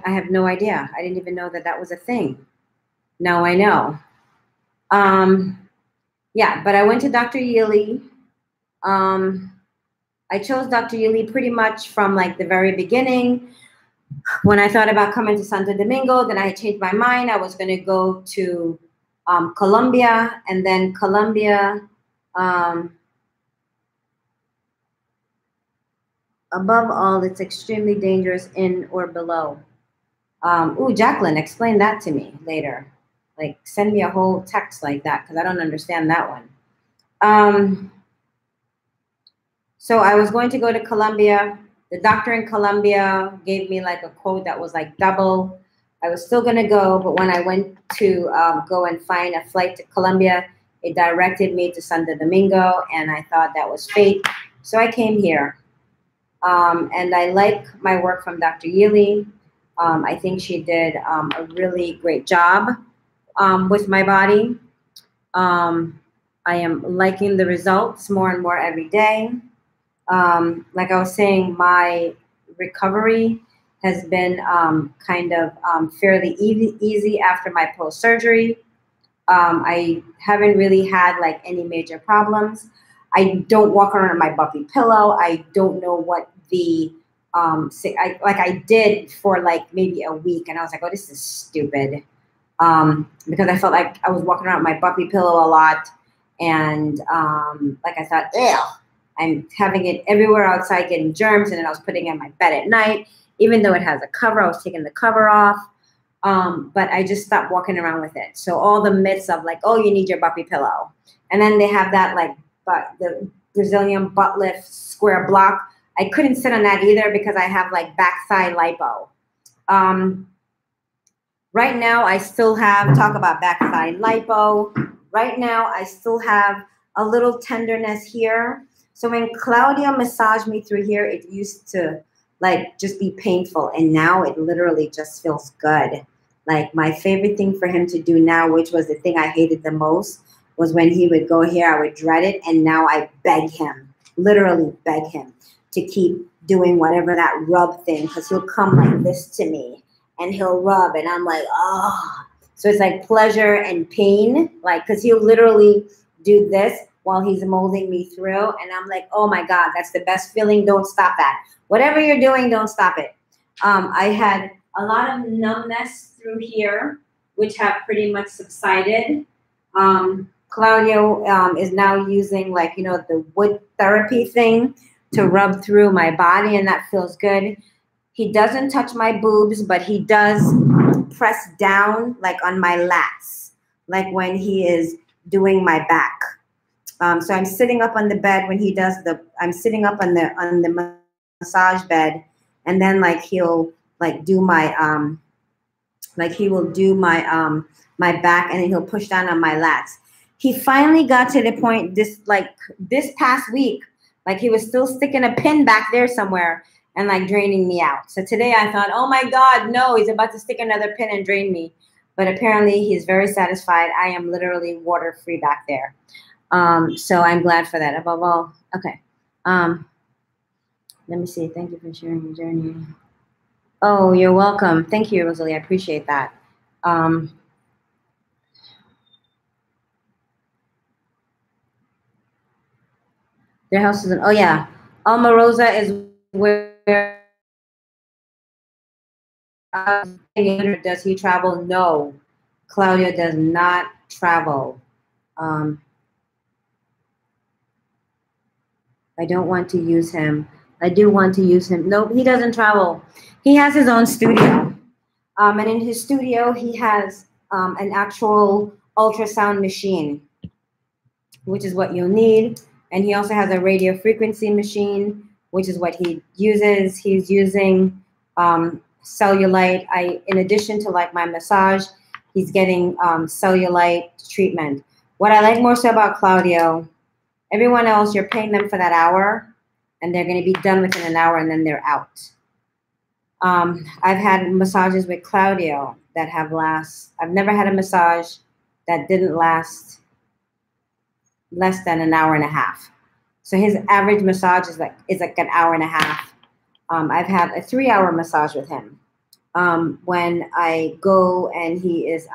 have no idea. I didn't even know that that was a thing. Now I know. Yeah, but I went to Dr. YILY. I chose Dr. YILY pretty much from like the very beginning. When I thought about coming to Santo Domingo, then I changed my mind. I was going to go to Colombia, and then Colombia, above all, it's extremely dangerous in or below. Ooh, Jacqueline, explain that to me later. Like, send me a whole text like that, because I don't understand that one. So I was going to go to Colombia. The doctor in Colombia gave me like a quote that was like double. I was still going to go, but when I went to go and find a flight to Colombia, it directed me to Santo Domingo, and I thought that was fate. So I came here. And I like my work from Dr. YILY. I think she did a really great job with my body. I am liking the results more and more every day. Like I was saying, my recovery has been kind of fairly easy after my post-surgery. I haven't really had like any major problems. I don't walk around on my buffy pillow. I don't know what the I did for like maybe a week, and I was like, oh, this is stupid, because I felt like I was walking around with my buffy pillow a lot, and like I thought, ugh, I'm having it everywhere outside, getting germs, and then I was putting it in my bed at night, even though it has a cover. I was taking the cover off, but I just stopped walking around with it. So all the myths of like, oh, you need your buffy pillow, and then they have that like the Brazilian butt lift square block. I couldn't sit on that either because I have like backside lipo. Right now, I still have, talk about backside lipo. Right now, I still have a little tenderness here. So when Claudio massaged me through here, it used to like just be painful. And now it literally just feels good. Like my favorite thing for him to do now, which was the thing I hated the most, was when he would go here, I would dread it. And now I beg him, literally beg him to keep doing whatever that rub thing, because he'll come like this to me and he'll rub and I'm like, oh. So it's like pleasure and pain, like, because he'll literally do this while he's molding me through. And I'm like, oh my God, that's the best feeling. Don't stop that. Whatever you're doing, don't stop it. I had a lot of numbness through here, which have pretty much subsided. Claudio is now using like, you know, the wood therapy thing to rub through my body, and that feels good. He doesn't touch my boobs, but he does press down like on my lats, like when he is doing my back. So I'm sitting up on the bed when he does I'm sitting up on the massage bed, and then like he'll like do my like he will do my my back, and then he'll push down on my lats. He finally got to the point this past week, like he was still sticking a pin back there somewhere and like draining me out. So today I thought, oh my God, no, he's about to stick another pin and drain me. But apparently he's very satisfied. I am literally water free back there. So I'm glad for that. Above all, okay. Let me see. Thank you for sharing your journey. Oh, you're welcome. Thank you, Rosalie. I appreciate that. Their house is in, oh yeah. Alma Rosa is where does he travel? No. Claudio does not travel. I don't want to use him. I do want to use him. Nope, he doesn't travel. He has his own studio. And in his studio, he has an actual ultrasound machine, which is what you'll need. And he also has a radio frequency machine, which is what he uses. He's using cellulite. In addition to like my massage, he's getting cellulite treatment. What I like more so about Claudio, everyone else, you're paying them for that hour, and they're going to be done within an hour, and then they're out. I've had massages with Claudio that have I've never had a massage that didn't last less than an hour and a half. So his average massage is like an hour and a half. I've had a 3-hour massage with him. When I go and he is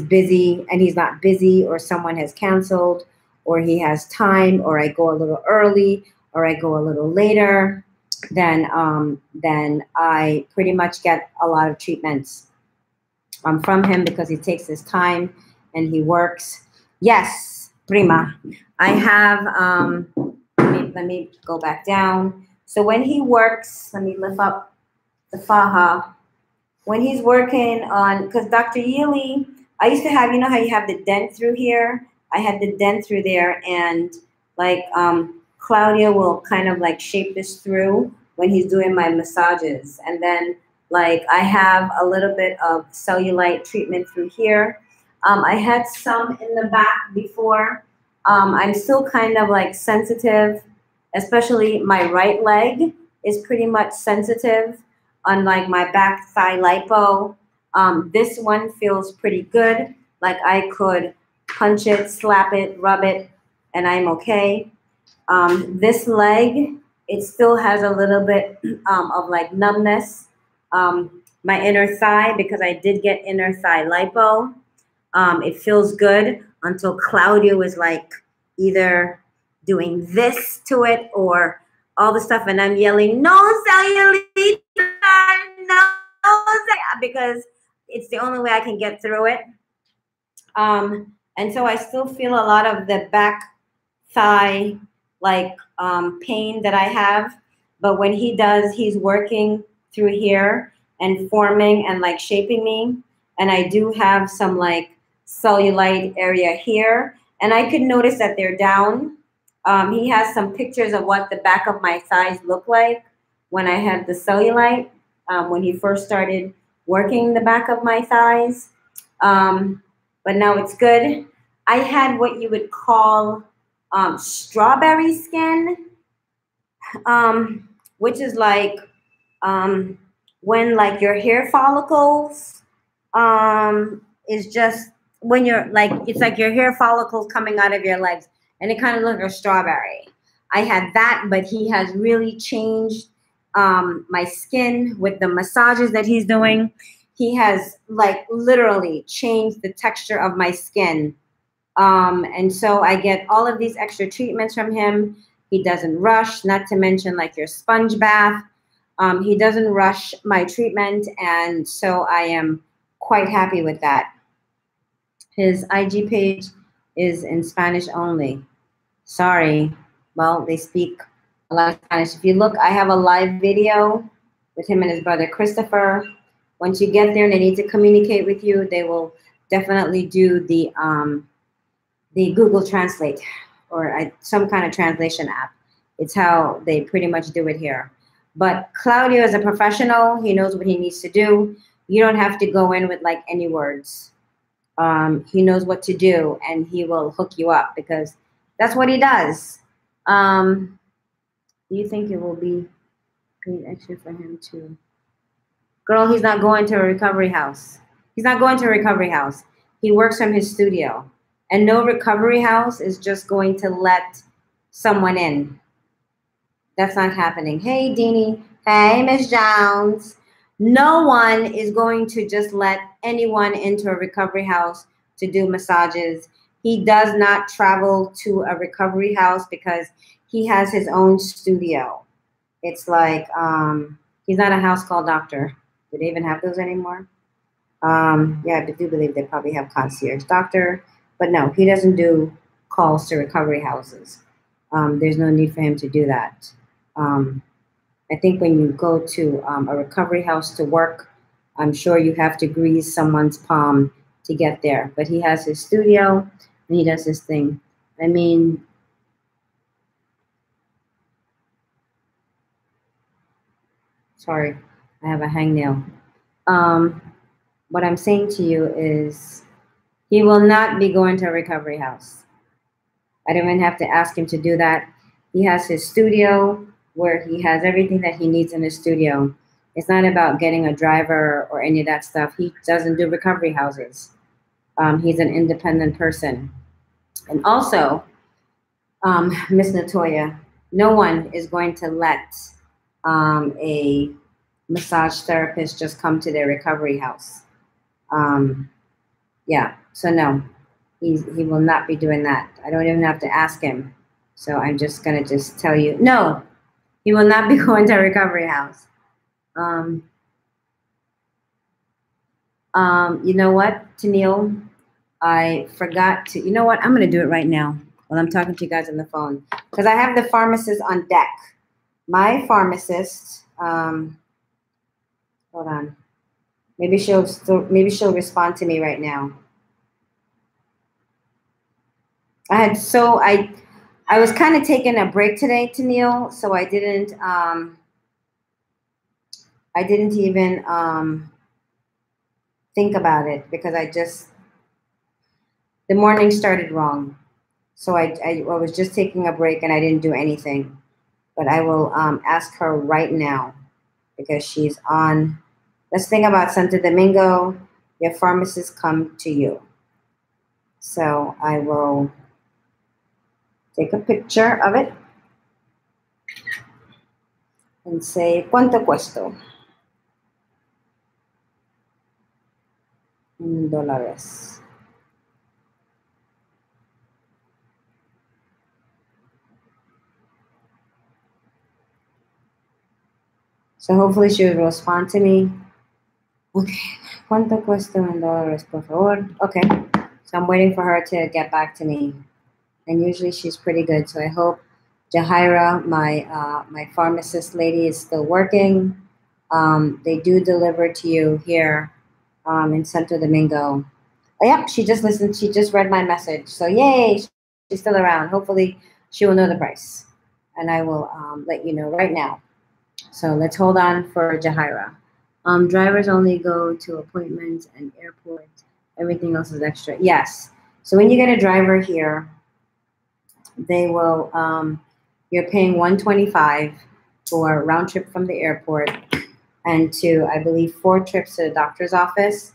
busy and he's not busy, or someone has canceled, or he has time, or I go a little early, or I go a little later, then I pretty much get a lot of treatments from him, because he takes his time and he works. Yes, prima. I have, let me go back down. So when he works, let me lift up the faja. When he's working on, because Dr. YILY, I used to have, you know how you have the dent through here? I had the dent through there, and like Claudia will kind of like shape this through when he's doing my massages. And then like I have a little bit of cellulite treatment through here. I had some in the back before. I'm still kind of like sensitive, especially my right leg is pretty much sensitive, unlike my back thigh lipo. This one feels pretty good. Like I could punch it, slap it, rub it, and I'm okay. This leg, it still has a little bit of like numbness. My inner thigh, because I did get inner thigh lipo, it feels good until Claudio is like either doing this to it or all the stuff, and I'm yelling, no cellulite, no, because it's the only way I can get through it. And so I still feel a lot of the back thigh like pain that I have, but when he does, he's working through here and forming and like shaping me, and I do have some like cellulite area here, and I could notice that they're down. He has some pictures of what the back of my thighs look like when I had the cellulite, when he first started working the back of my thighs. But now it's good. I had what you would call strawberry skin, which is like when like your hair follicles is just when you're like, it's like your hair follicles coming out of your legs and it kind of looks like a strawberry. I had that, but he has really changed my skin with the massages that he's doing. He has like literally changed the texture of my skin. And so I get all of these extra treatments from him. He doesn't rush, not to mention like your sponge bath. He doesn't rush my treatment. And so I am quite happy with that. His IG page is in Spanish only. Sorry. Well, they speak a lot of Spanish. If you look, I have a live video with him and his brother Christopher. Once you get there and they need to communicate with you, they will definitely do the Google Translate or some kind of translation app. It's how they pretty much do it here. But Claudio is a professional. He knows what he needs to do. You don't have to go in with like any words. He knows what to do and he will hook you up because that's what he does. Do you think it will be paid extra for him to? Girl, he's not going to a recovery house. He's not going to a recovery house. He works from his studio. And no recovery house is just going to let someone in. That's not happening. Hey, Deanie. Hey, Miss Jones. No one is going to just let anyone into a recovery house to do massages. He does not travel to a recovery house because he has his own studio. It's like, he's not a house call doctor. Do they even have those anymore? Yeah, I do believe they probably have concierge doctor. But no, he doesn't do calls to recovery houses. There's no need for him to do that. I think when you go to a recovery house to work, I'm sure you have to grease someone's palm to get there. But he has his studio and he does his thing. I mean, sorry, I have a hangnail. What I'm saying to you is he will not be going to a recovery house. I don't even have to ask him to do that. He has his studio where he has everything that he needs in his studio. It's not about getting a driver or any of that stuff. He doesn't do recovery houses. He's an independent person. And also, Miss Natoya, no one is going to let a massage therapist just come to their recovery house. Yeah, so no, he will not be doing that. I don't even have to ask him. So I'm just going to just tell you, no, he will not be going to a recovery house. You know what, Tennille? I forgot to, you know what? I'm going to do it right now while I'm talking to you guys on the phone because I have the pharmacist on deck. My pharmacist, hold on. Maybe she'll respond to me right now. I was kind of taking a break today, Tennille, so I didn't even think about it because the morning started wrong. So I was just taking a break and I didn't do anything. But I will ask her right now because she's on. Let's think about Santo Domingo. Your pharmacist come to you. So I will take a picture of it and say, ¿Cuánto cuesta? En dólares. So hopefully she will respond to me. Okay, ¿cuánto cuesta en dólares, por favor? Okay, so I'm waiting for her to get back to me. And usually she's pretty good. So I hope Jahira, my pharmacist lady, is still working. They do deliver to you here in Santo Domingo. Oh, yeah, she just listened. She just read my message. So yay, she's still around. Hopefully she will know the price. And I will let you know right now. So let's hold on for Jahira. Drivers only go to appointments and airports. Everything else is extra. Yes. So when you get a driver here, they will, you're paying $125 for a round trip from the airport and to, I believe, 4 trips to the doctor's office,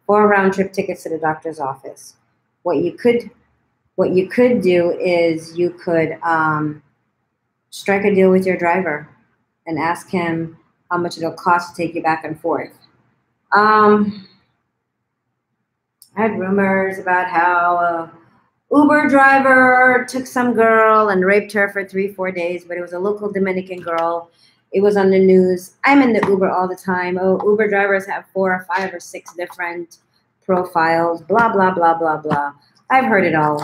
4 round trip tickets to the doctor's office. What you could do is you could strike a deal with your driver and ask him how much it'll cost to take you back and forth. I had rumors about how a Uber driver took some girl and raped her for 3-4 days, but it was a local Dominican girl. It was on the news. I'm in the Uber all the time. Oh, Uber drivers have 4 or 5 or 6 different profiles, blah, blah, blah, blah, blah. I've heard it all.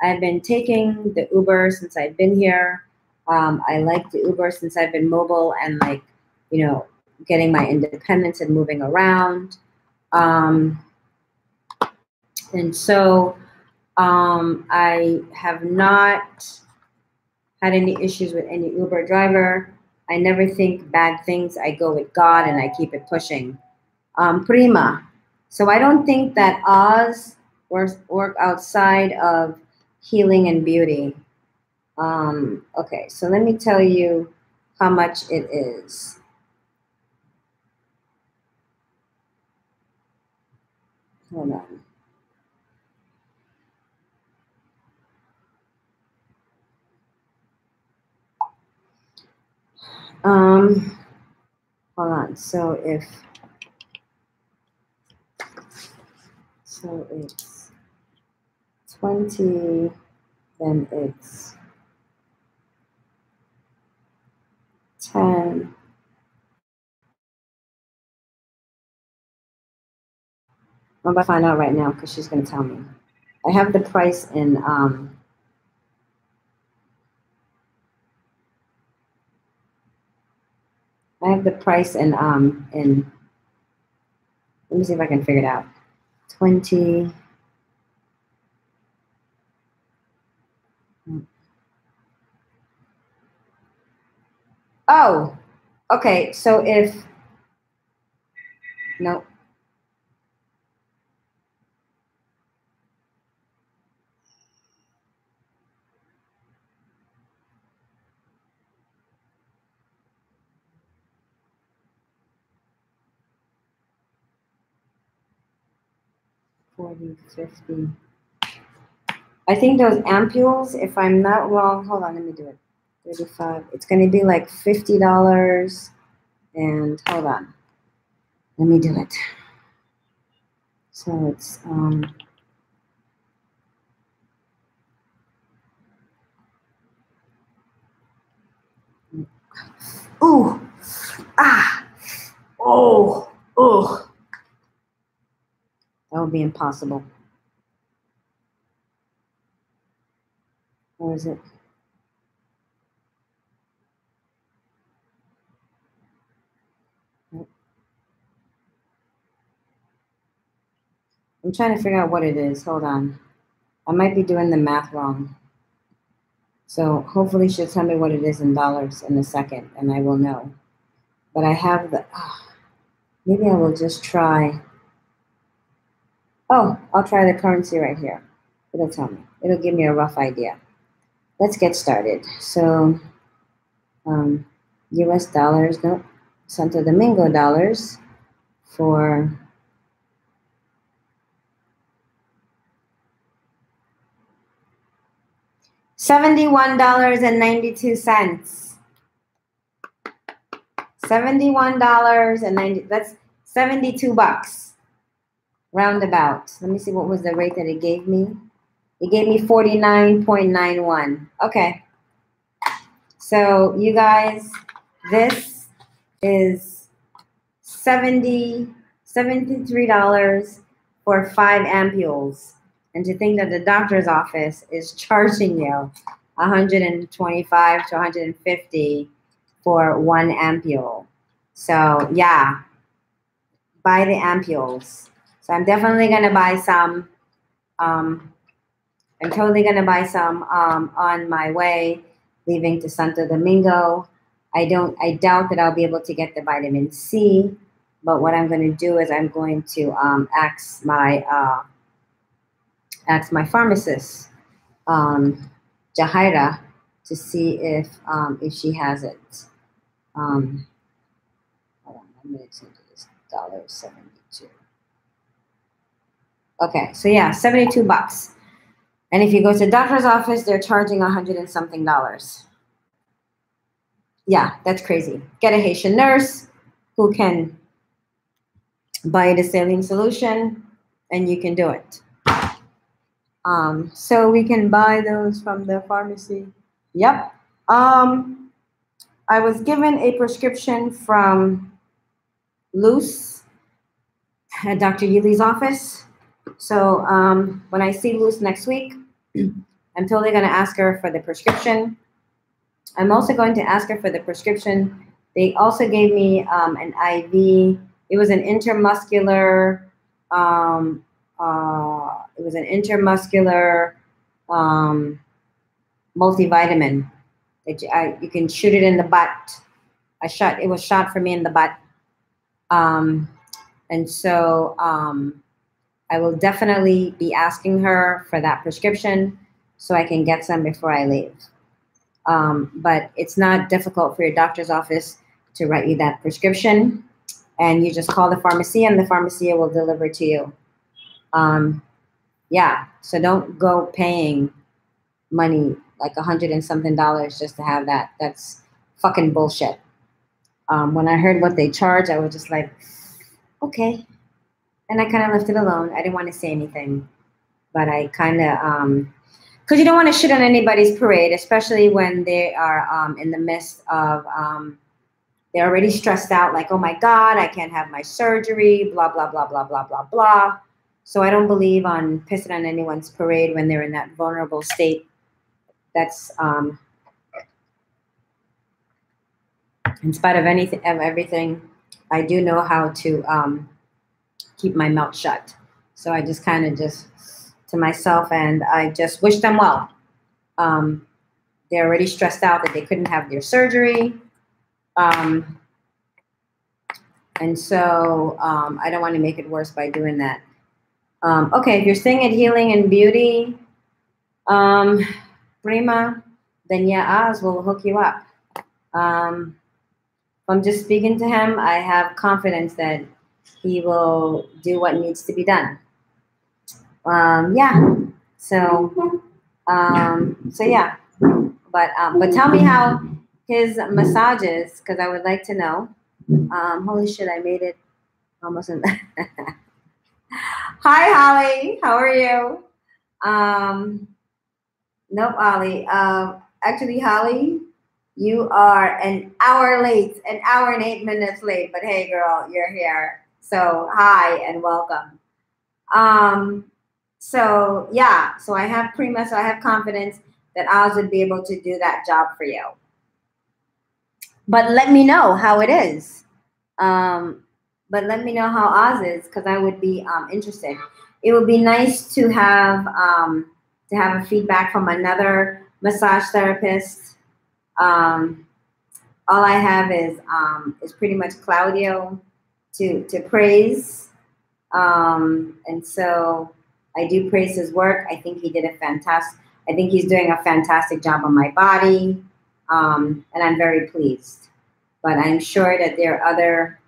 I've been taking the Uber since I've been here. I like the Uber since I've been mobile and like, you know, getting my independence and moving around. And so I have not had any issues with any Uber driver. I never think bad things. I go with God and I keep it pushing. Prima. So I don't think that Oz work outside of healing and beauty. Okay, so let me tell you how much it is. Hold on. Hold on. So it's 20, then it's 10. I'm about to find out right now because she's going to tell me. I have the price in let me see if I can figure it out. 20. Oh, okay. So no. $40, $50. I think those ampules, if I'm not wrong, hold on, let me do it. 35. It's going to be like $50. And hold on, let me do it. So it's ooh, ah, oh, oh. That would be impossible. Where is it? I'm trying to figure out what it is. Hold on. I might be doing the math wrong. So hopefully she'll tell me what it is in dollars in a second, and I will know. But I have the, maybe I will just try. Oh, I'll try the currency right here. It'll tell me. It'll give me a rough idea. Let's get started. So US dollars, nope. Santo Domingo dollars for $71.92. $71.90. That's $72. Roundabout. Let me see what was the rate that it gave me. It gave me 49.91. Okay. So you guys, this is $73 for 5 ampules. And to think that the doctor's office is charging you $125 to $150 for 1 ampule. So yeah, buy the ampules. So I'm definitely gonna buy some. I'm totally gonna buy some on my way leaving to Santo Domingo. I doubt that I'll be able to get the vitamin C, but what I'm going to do is I'm going to ask my ask my pharmacist, Jahaira, to see if she has it. Hold on, I'm gonna change this $1.72. Okay, so yeah, 72 bucks. And if you go to the doctor's office, they're charging $100 and something. Yeah, that's crazy. Get a Haitian nurse who can buy the saline solution, and you can do it. So we can buy those from the pharmacy. Yep. I was given a prescription from Luce at Dr. YILY's office. So when I see Luce next week, I'm totally going to ask her for the prescription. I'm also going to ask her for the prescription. They also gave me an IV. It was an intermuscular. Multivitamin that you can shoot it in the butt. It was shot for me in the butt. And so I will definitely be asking her for that prescription so I can get some before I leave. But it's not difficult for your doctor's office to write you that prescription, and you just call the pharmacy and the pharmacy will deliver to you. Yeah, so don't go paying money like $100 and something just to have that. That's fucking bullshit. When I heard what they charge, I was just like, okay. And I kind of left it alone. I didn't want to say anything, but I kind of, because you don't want to shit on anybody's parade, especially when they are in the midst of, they're already stressed out, like, oh my God, I can't have my surgery, blah, blah, blah, blah, blah, blah, blah. So I don't believe on pissing on anyone's parade when they're in that vulnerable state. That's, in spite of everything, I do know how to keep my mouth shut. So I just kind of to myself, and I just wish them well. They're already stressed out that they couldn't have their surgery. And so I don't want to make it worse by doing that. Okay, if you're staying at Healing and Beauty, Prima, then yeah, Oz will hook you up. If I'm just speaking to him, I have confidence that he will do what needs to be done. Yeah. So yeah. But tell me how his massages, because I would like to know. Holy shit, I made it almost in. Hi, Holly. How are you? Nope, Holly. Actually, Holly, you are an hour late, an hour and 8 minutes late. But hey, girl, you're here. So hi and welcome. So yeah, so I have Prima, so I have confidence that Oz would be able to do that job for you. But let me know how it is. But let me know how Oz is, because I would be interested. It would be nice to have a feedback from another massage therapist. All I have is pretty much Claudio to praise. And so I do praise his work. I think he did I think he's doing a fantastic job on my body. And I'm very pleased. But I'm sure that there are other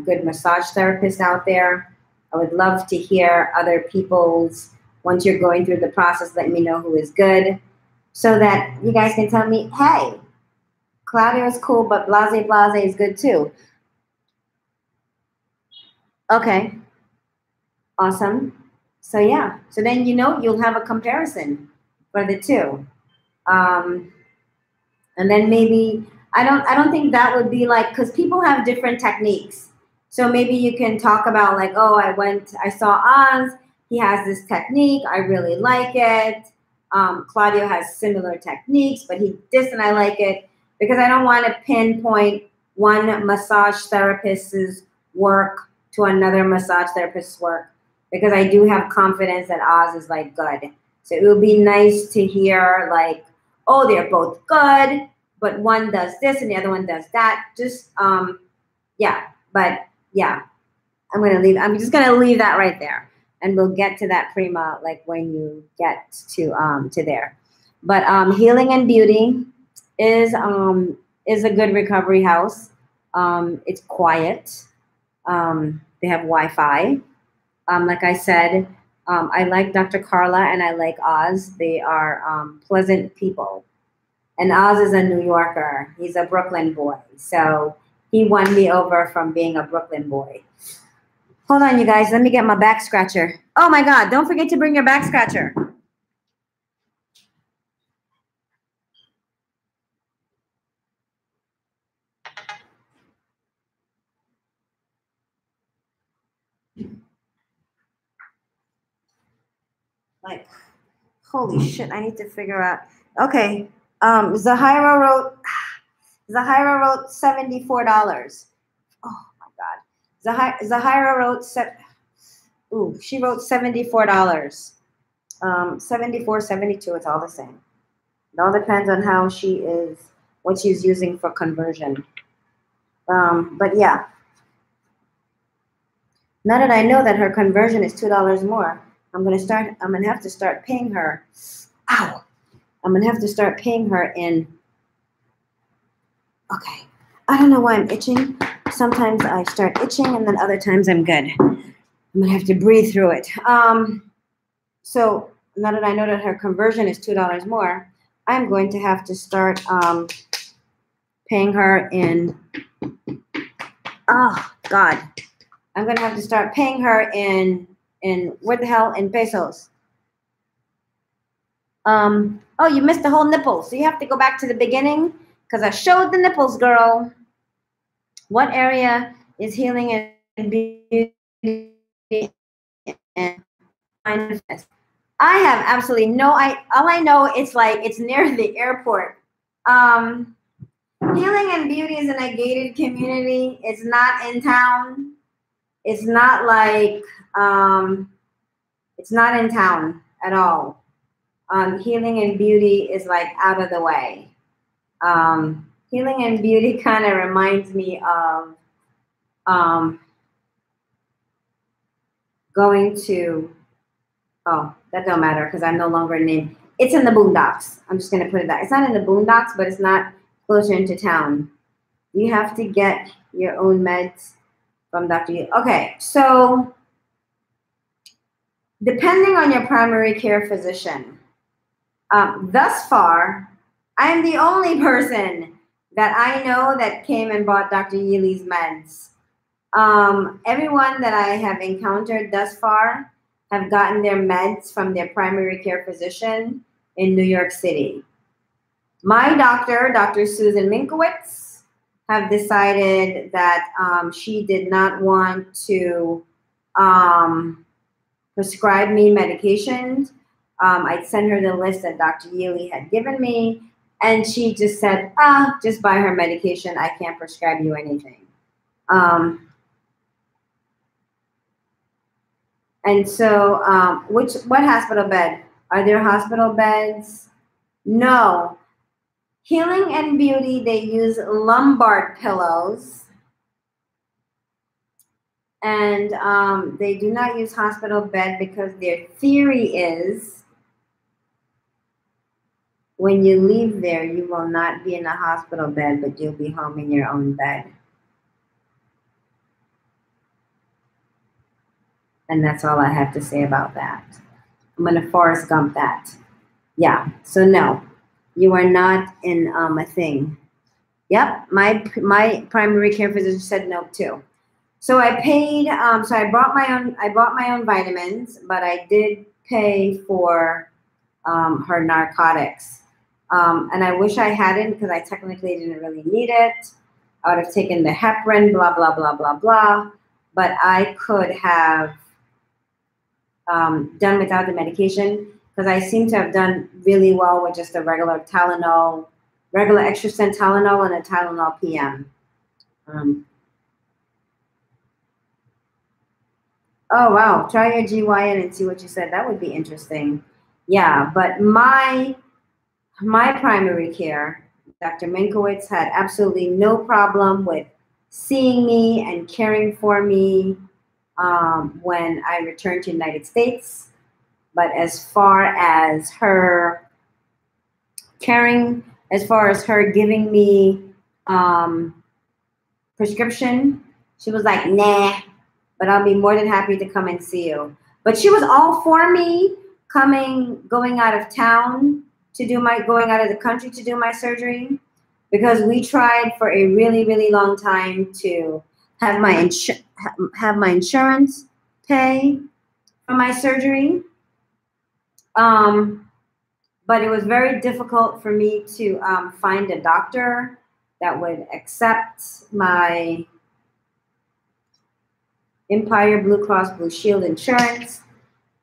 good massage therapists out there. I would love to hear other people's, once you're going through the process, let me know who is good, so that you guys can tell me, hey, Claudio is cool, but Blase is good too. Okay. Awesome. So yeah, so then you'll have a comparison for the two. And then maybe, I don't think that would be like, because people have different techniques. So maybe you can talk about like, oh, I saw Oz, he has this technique, I really like it. Claudio has similar techniques, but this and I like it, because I don't want to pinpoint one massage therapist's work to another massage therapist's work, because I do have confidence that Oz is like good. So it would be nice to hear like, oh, they're both good, but one does this and the other one does that. Just, yeah, but yeah, I'm just going to leave that right there. and we'll get to that Prima like when you get to there. But Healing and Beauty is a good recovery house. It's quiet. They have Wi-Fi. Like I said, I like Dr. Carla and I like Oz. They are pleasant people. And Oz is a New Yorker. He's a Brooklyn boy. So he won me over from being a Brooklyn boy. Hold on, you guys. Let me get my back scratcher. Oh, my God. Don't forget to bring your back scratcher. Like, holy shit. I need to figure out. Okay. Zahira wrote $74. Oh my God. Zahira wrote she wrote $74. 74, 72, it's all the same. It all depends on how what she's using for conversion. But yeah. Now that I know that her conversion is $2 more, I'm gonna have to start paying her. Ow! I'm gonna have to start paying her in. Okay. I don't know why I'm itching. Sometimes I start itching and then other times I'm good. I'm gonna have to breathe through it. So now that I know that her conversion is $2 more, I'm going to have to start paying her in. Oh God. I'm gonna have to start paying her in what the hell, in pesos. Oh, you missed the whole nipple, so you have to go back to the beginning because I showed the nipples, girl. What area is Healing and Beauty and Manifest? I have absolutely all I know it's like it's near the airport. Healing and Beauty is in a gated community. It's not in town. It's not like it's not in town at all. Healing and Beauty is like out of the way. Healing and Beauty kind of reminds me of going to, oh, that don't matter because I'm no longer named. It's in the boondocks. I'm just going to put it that. It's not in the boondocks, but it's not closer into town. You have to get your own meds from Dr. Okay, so depending on your primary care physician, thus far, I'm the only person that I know that came and bought Dr. YILY's meds. Everyone that I have encountered thus far have gotten their meds from their primary care physician in New York City. My doctor, Dr. Susan Minkowitz, have decided that she did not want to prescribe me medications. I'd send her the list that Dr. YILY had given me, and she just said, just buy her medication. I can't prescribe you anything. And so, what hospital bed? Are there hospital beds? No. Healing and Beauty, they use lumbar pillows. And they do not use hospital bed because their theory is when you leave there, you will not be in a hospital bed, but you'll be home in your own bed. And that's all I have to say about that. I'm going to Forrest Gump that. Yeah, so no, you are not in a thing. Yep, my primary care physician said no too. So I paid. So I bought my own vitamins, but I did pay for her narcotics. And I wish I hadn't because I technically didn't really need it. I would have taken the heparin, blah blah blah blah blah. But I could have done without the medication because I seem to have done really well with just a regular Tylenol, regular extra strength Tylenol and a Tylenol PM. Oh, wow. Try your GYN and see what you said. That would be interesting. Yeah, but my primary care, Dr. Minkowitz, had absolutely no problem with seeing me and caring for me. when I returned to the United States. But as far as her caring, as far as her giving me prescription, she was like, nah, but I'll be more than happy to come and see you. But she was all for me going out of town to do going out of the country to do my surgery, because we tried for a really, really long time to have my insurance pay for my surgery. But it was very difficult for me to find a doctor that would accept my Empire Blue Cross Blue Shield insurance.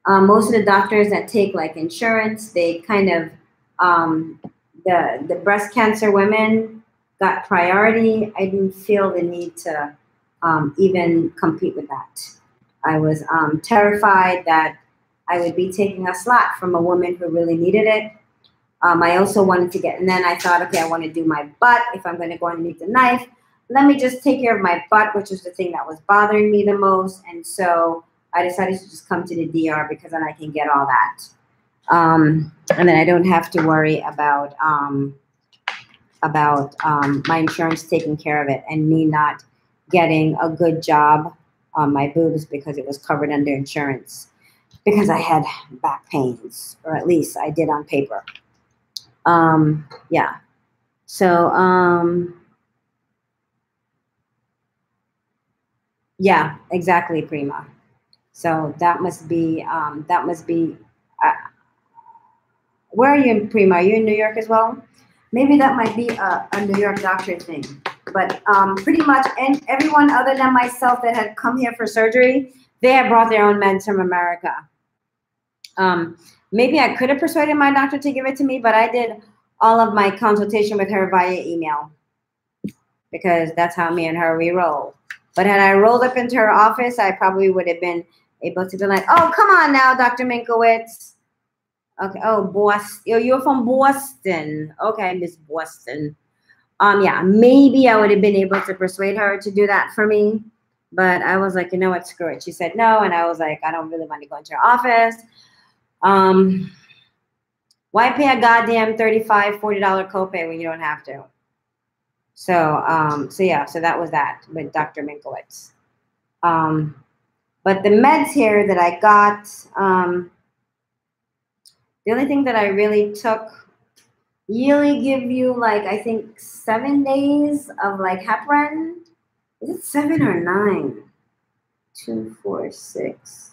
Most of the doctors that take like insurance, they kind of, the breast cancer women got priority. I didn't feel the need to even compete with that. I was terrified that I would be taking a slot from a woman who really needed it. I also wanted to and then I thought, okay, I want to do my butt. If I'm going to go underneath the knife, let me just take care of my butt, which is the thing that was bothering me the most. And so I decided to just come to the DR because then I can get all that. And then I don't have to worry about my insurance taking care of it and me not getting a good job on my boobs because it was covered under insurance, because I had back pains, or at least I did on paper. Yeah. So, yeah, exactly, Prima. So that must be, where are you, Prima? Are you in New York as well? Maybe that might be a New York doctor thing. But pretty much everyone other than myself that had come here for surgery, they had brought their own meds from America. Maybe I could have persuaded my doctor to give it to me, but I did all of my consultation with her via email, because that's how me and her, we roll. But had I rolled up into her office, I probably would have been able to be like, oh, come on now, Dr. Minkowitz. Okay. Oh, Boston. You're from Boston. Okay, Miss Boston. Yeah, maybe I would have been able to persuade her to do that for me. But I was like, you know what, screw it. She said no, and I was like, I don't really want to go into her office. Why pay a goddamn $35, $40 copay when you don't have to? So, yeah, so that was that with Dr. Minkowitz. But the meds here that I got, the only thing that I really took, YILY give you like, I think 7 days of like heparin. Is it 7 or 9? 2, 4, 6,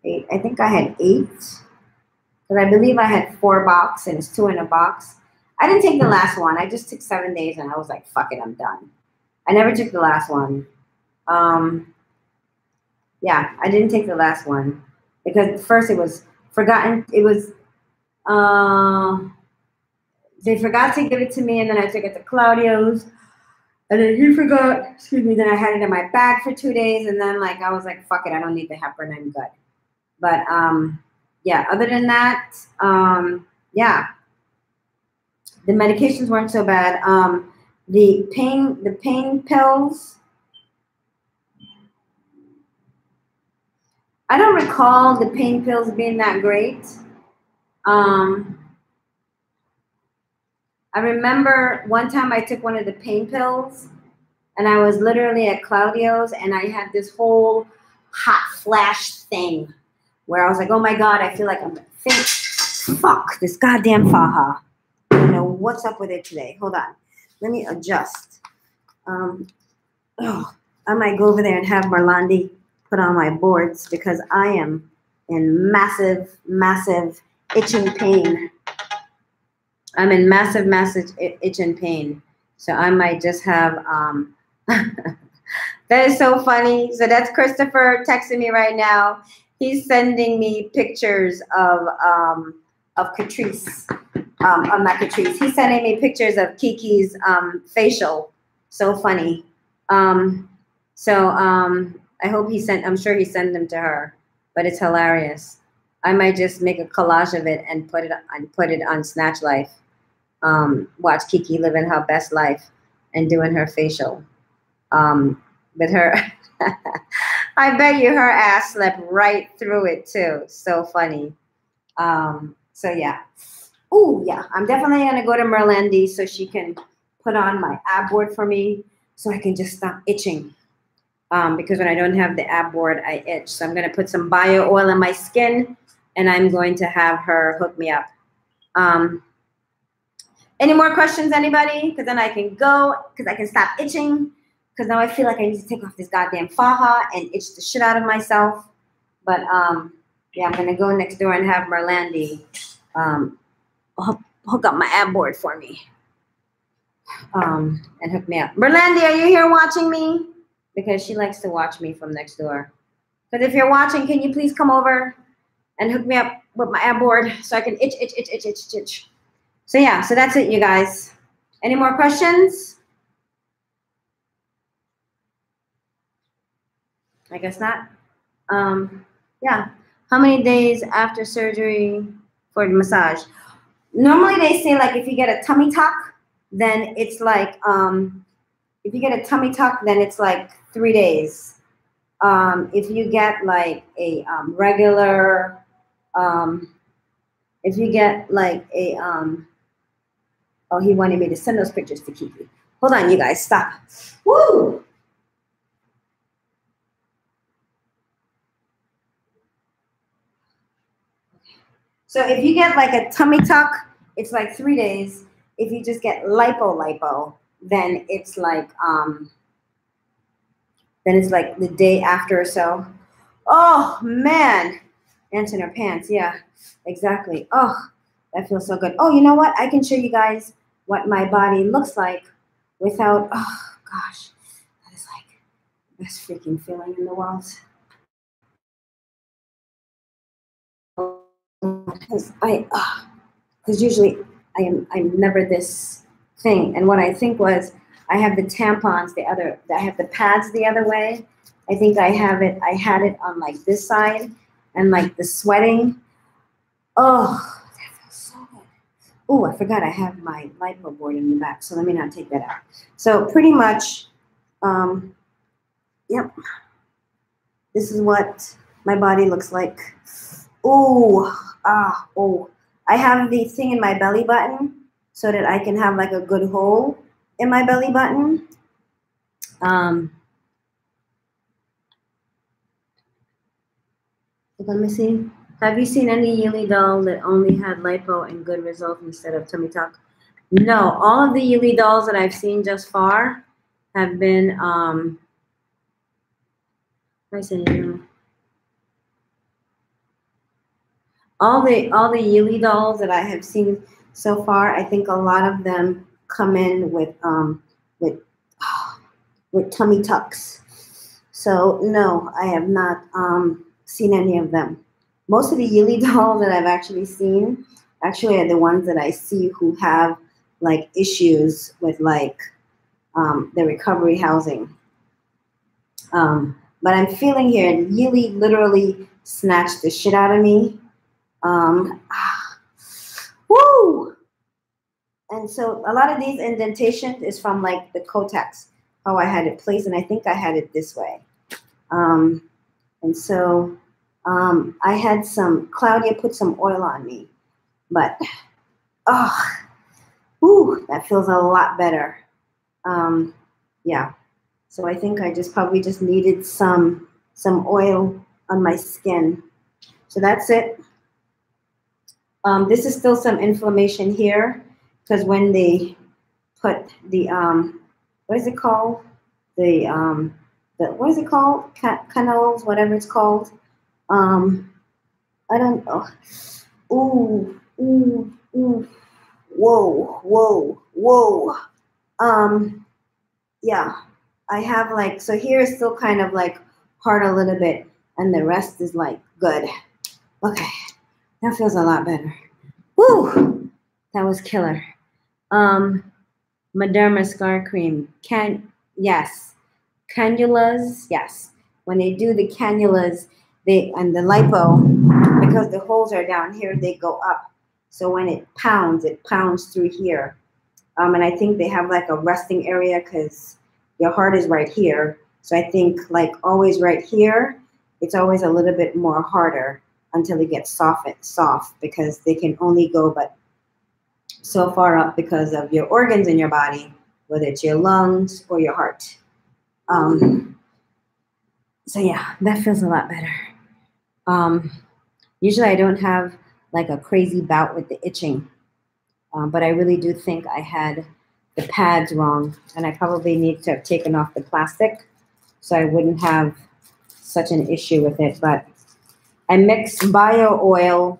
8. I think I had 8. Because I believe I had 4 boxes and it's 2 in a box. I didn't take the last one. I just took 7 days and I was like, fuck it, I'm done. I never took the last one. Yeah, I didn't take the last one. Because first it was forgotten. It was, they forgot to give it to me, and then I took it to Claudio's. And then he forgot, excuse me, then I had it in my bag for 2 days. And then like, I was like, fuck it, I don't need the heparin, I'm good. But yeah, other than that, yeah, the medications weren't so bad. The pain pills, I don't recall the pain pills being that great. I remember one time I took one of the pain pills and I was literally at Claudio's and I had this whole hot flash thing where I was like, oh my God, I feel like I'm gonna faint. Fuck, this goddamn faja. I don't know what's up with it today. Hold on. Let me adjust. I might go over there and have Marlandi put on my boards because I am in massive, massive itching pain. I'm in massive, massive itching pain. So I might just have, that is so funny. So that's Christopher texting me right now. He's sending me pictures of Catrice. Not Catrice. He's sending me pictures of Kiki's facial. So funny. I hope I'm sure he sent them to her, but it's hilarious. I might just make a collage of it and put it on Snatch Life. Watch Kiki living her best life and doing her facial. With her, I bet you her ass slept right through it too. So funny. So yeah. Oh yeah, I'm definitely gonna go to Merlandy so she can put on my ab board for me so I can just stop itching. Because when I don't have the ab board, I itch. So I'm gonna put some bio oil in my skin and I'm going to have her hook me up. Any more questions, anybody? Because then I can go, because I can stop itching. Because now I feel like I need to take off this goddamn faja and itch the shit out of myself. But yeah, I'm gonna go next door and have Merlandy hook up my ab board for me. And hook me up. Merlandy, are you here watching me? Because she likes to watch me from next door. Because if you're watching, can you please come over and hook me up with my ab board so I can itch. So yeah, so that's it, you guys. Any more questions? I guess not. Yeah. How many days after surgery for the massage? Normally they say like if you get a tummy tuck, then it's like if you get a tummy tuck, then it's like 3 days. If you get like a regular, if you get like a oh, he wanted me to send those pictures to Kiki. Hold on, you guys, stop. Woo! So if you get like a tummy tuck, it's like 3 days. If you just get lipo, then it's like the day after or so. Oh man, ants in her pants. Yeah, exactly. Oh, that feels so good. Oh, you know what? I can show you guys what my body looks like without. Oh gosh, that is like the best freaking feeling in the world. Because usually I'm never this thing. And what I think was I have the tampons I have the pads the other way. I think I had it on like this side and like the sweating. Oh, that feels so good. Oh, I forgot I have my lipo board in the back, so let me not take that out. So pretty much, yep, this is what my body looks like. Oh, I have the thing in my belly button so that I can have like a good hole in my belly button. Let me see. Have you seen any YILY doll that only had lipo and good results instead of tummy tuck? No, all of the YILY dolls that I've seen just far have been, I say, all the YILY dolls that I have seen so far, I think a lot of them come in with tummy tucks. So no, I have not seen any of them. Most of the YILY dolls that I've actually seen are the ones that I see who have like issues with like the recovery housing. But I'm feeling here, YILY literally snatched the shit out of me. Woo! And so a lot of these indentations is from like the Kotex, how I had it placed, and I think I had it this way. And so I had Claudia put some oil on me, but that feels a lot better. Yeah, so I think I probably just needed some oil on my skin. So that's it. This is still some inflammation here because when they put the what is it called? What is it called? Canals, whatever it's called. I don't know. Ooh. Whoa. Yeah, I have like, so here is still kind of like hard a little bit, and the rest is like good. Okay, that feels a lot better. Woo, that was killer. Mederma Scar Cream. Yes. Cannulas, yes. When they do the cannulas, and the lipo, because the holes are down here, they go up. So when it pounds through here. And I think they have like a resting area because your heart is right here. So I think like always right here, it's always a little bit more harder until it gets soft because they can only go but so far up because of your organs in your body, whether it's your lungs or your heart. So yeah, that feels a lot better. Usually I don't have like a crazy bout with the itching, but I really do think I had the pads wrong, and I probably need to have taken off the plastic so I wouldn't have such an issue with it. But I mixed bio oil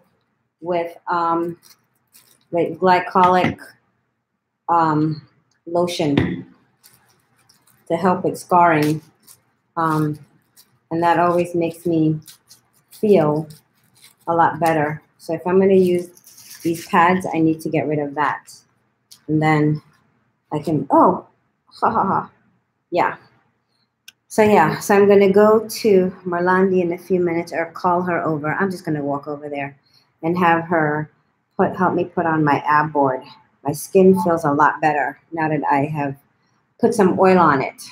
with glycolic lotion to help with scarring, and that always makes me feel a lot better. So if I'm going to use these pads, I need to get rid of that, and then I can, yeah. So yeah, so I'm going to go to Marlandi in a few minutes, or call her over. I'm just going to walk over there and have her help me put on my ab board. My skin feels a lot better now that I have put some oil on it.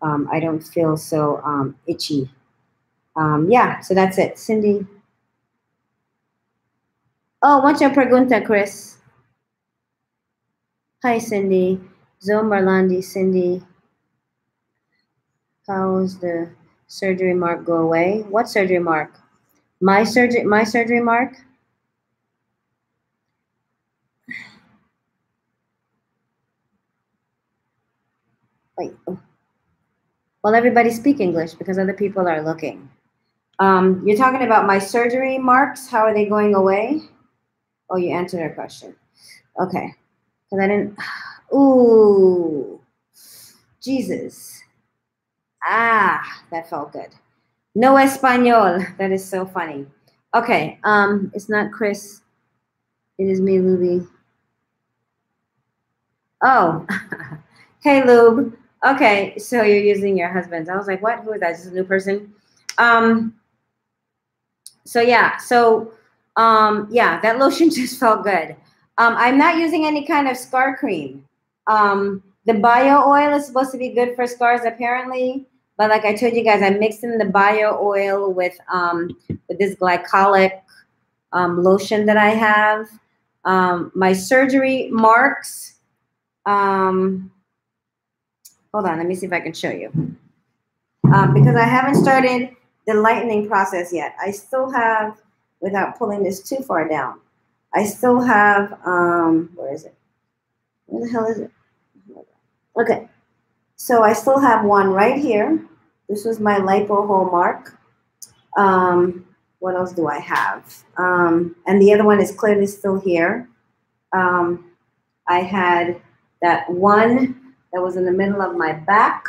I don't feel so itchy. Yeah, so that's it. Cindy. Oh, what's your pregunta, Chris? Hi, Cindy. Zoe Marlandi, Cindy. How's the surgery mark go away? What surgery mark? My surgery mark? Wait. Well, everybody speak English because other people are looking. You're talking about my surgery marks. How are they going away? Oh, you answered her question. Okay. Because I didn't. Ooh. Jesus. Ah, that felt good. No Espanol. That is so funny. Okay. It's not Chris. It is me, Luby. Oh. Hey, Lube. Okay, so you're using your husband's. I was like, what? Who is that? Is this a new person? So yeah, yeah, that lotion just felt good. I'm not using any kind of scar cream. The bio oil is supposed to be good for scars apparently, but like I told you guys, I mixed in the bio oil with this glycolic lotion that I have. My surgery marks. Hold on, let me see if I can show you. Because I haven't started the lightening process yet. I still have, without pulling this too far down, I still have, where is it? Where the hell is it? Okay, so I still have one right here. This was my lipo hole mark. What else do I have? And the other one is clearly still here. I had that one that was in the middle of my back,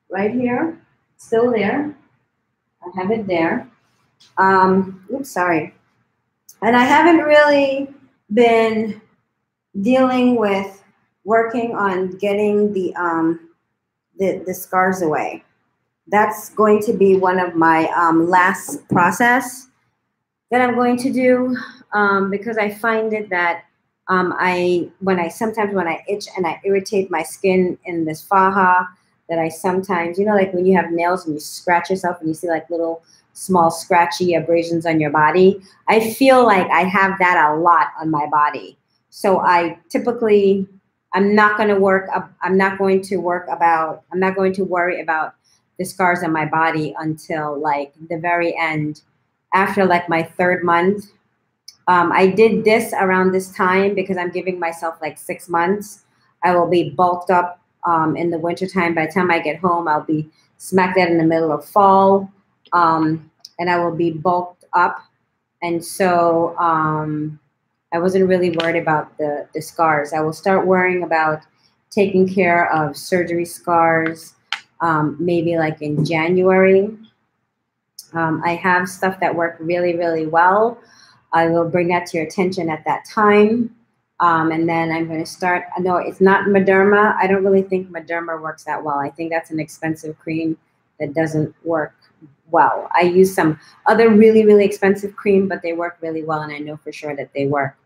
right here, still there. I have it there. Oops, sorry. And I haven't really been dealing with working on getting the scars away. That's going to be one of my last process that I'm going to do because I find it that sometimes when I itch and I irritate my skin in this faja, that I sometimes, you know, like when you have nails and you scratch yourself and you see like little small scratchy abrasions on your body, I feel like I have that a lot on my body. So I typically, I'm not going to worry about the scars on my body until like the very end, after like my 3rd month. I did this around this time because I'm giving myself like 6 months. I will be bulked up in the wintertime. By the time I get home, I'll be smack dead in the middle of fall, and I will be bulked up. And so I wasn't really worried about the scars. I will start worrying about taking care of surgery scars maybe like in January. I have stuff that worked really, really well. I will bring that to your attention at that time. And then I'm going to start. No, it's not Mederma. I don't really think Mederma works that well. I think that's an expensive cream that doesn't work well. I use some other really, really expensive cream, but they work really well, and I know for sure that they work.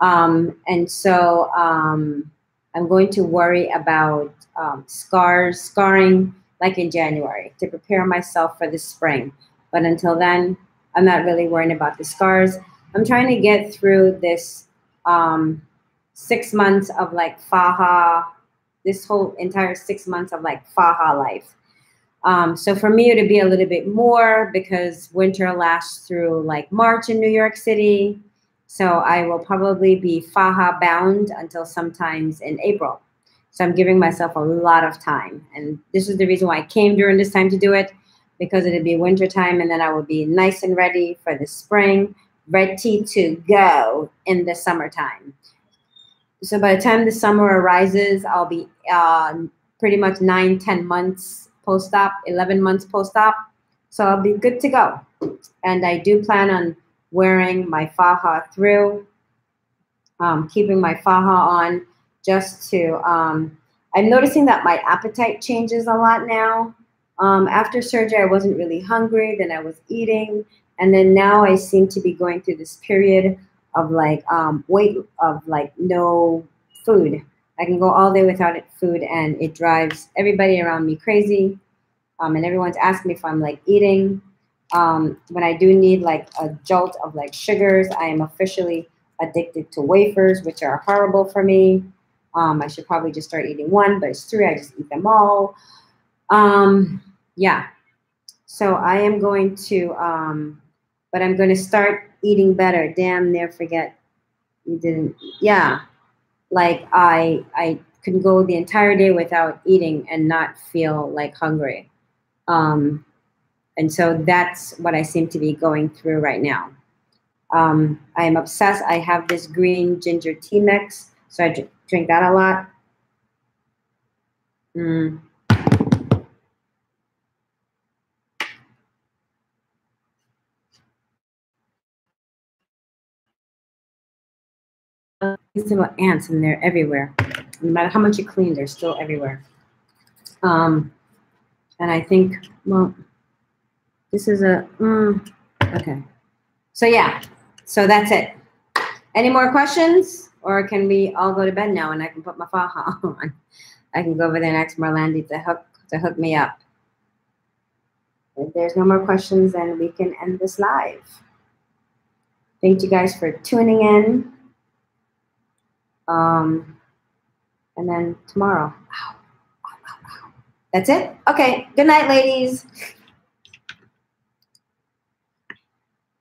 And so I'm going to worry about scarring like in January, to prepare myself for the spring. But until then, I'm not really worrying about the scars. I'm trying to get through this 6 months of like faja, this whole entire 6 months of like faja life. So for me, it'd be a little bit more because winter lasts through like March in New York City. So I will probably be faja bound until sometimes in April. So I'm giving myself a lot of time. And this is the reason why I came during this time to do it, because it'd be winter time and then I will be nice and ready for the spring, ready to go in the summertime. So by the time the summer arises, I'll be pretty much 9-10 months post-op, 11 months post-op. So I'll be good to go. And I do plan on wearing my faja through, keeping my faja on just to, I'm noticing that my appetite changes a lot now. After surgery, I wasn't really hungry, then I was eating. And then now I seem to be going through this period of like no food. I can go all day without food and it drives everybody around me crazy. And everyone's asking me if I'm like eating. When I do need like a jolt of like sugars, I am officially addicted to wafers, which are horrible for me. I should probably just start eating one, but it's 3, I just eat them all. Yeah. So I am going to, but I'm going to start eating better. Damn near forget you didn't. Yeah. Like I can go the entire day without eating and not feel like hungry. And so that's what I seem to be going through right now. I am obsessed. I have this green ginger tea mix, so I drink that a lot. These little ants, and they're everywhere. No matter how much you clean, they're still everywhere. And I think, well, this is a, okay. So yeah, so that's it. Any more questions? Or can we all go to bed now and I can put my faja on? I can go over there and ask Marlandi to hook me up. If there's no more questions, then we can end this live. Thank you guys for tuning in. And then tomorrow. That's it? Okay. Good night, ladies.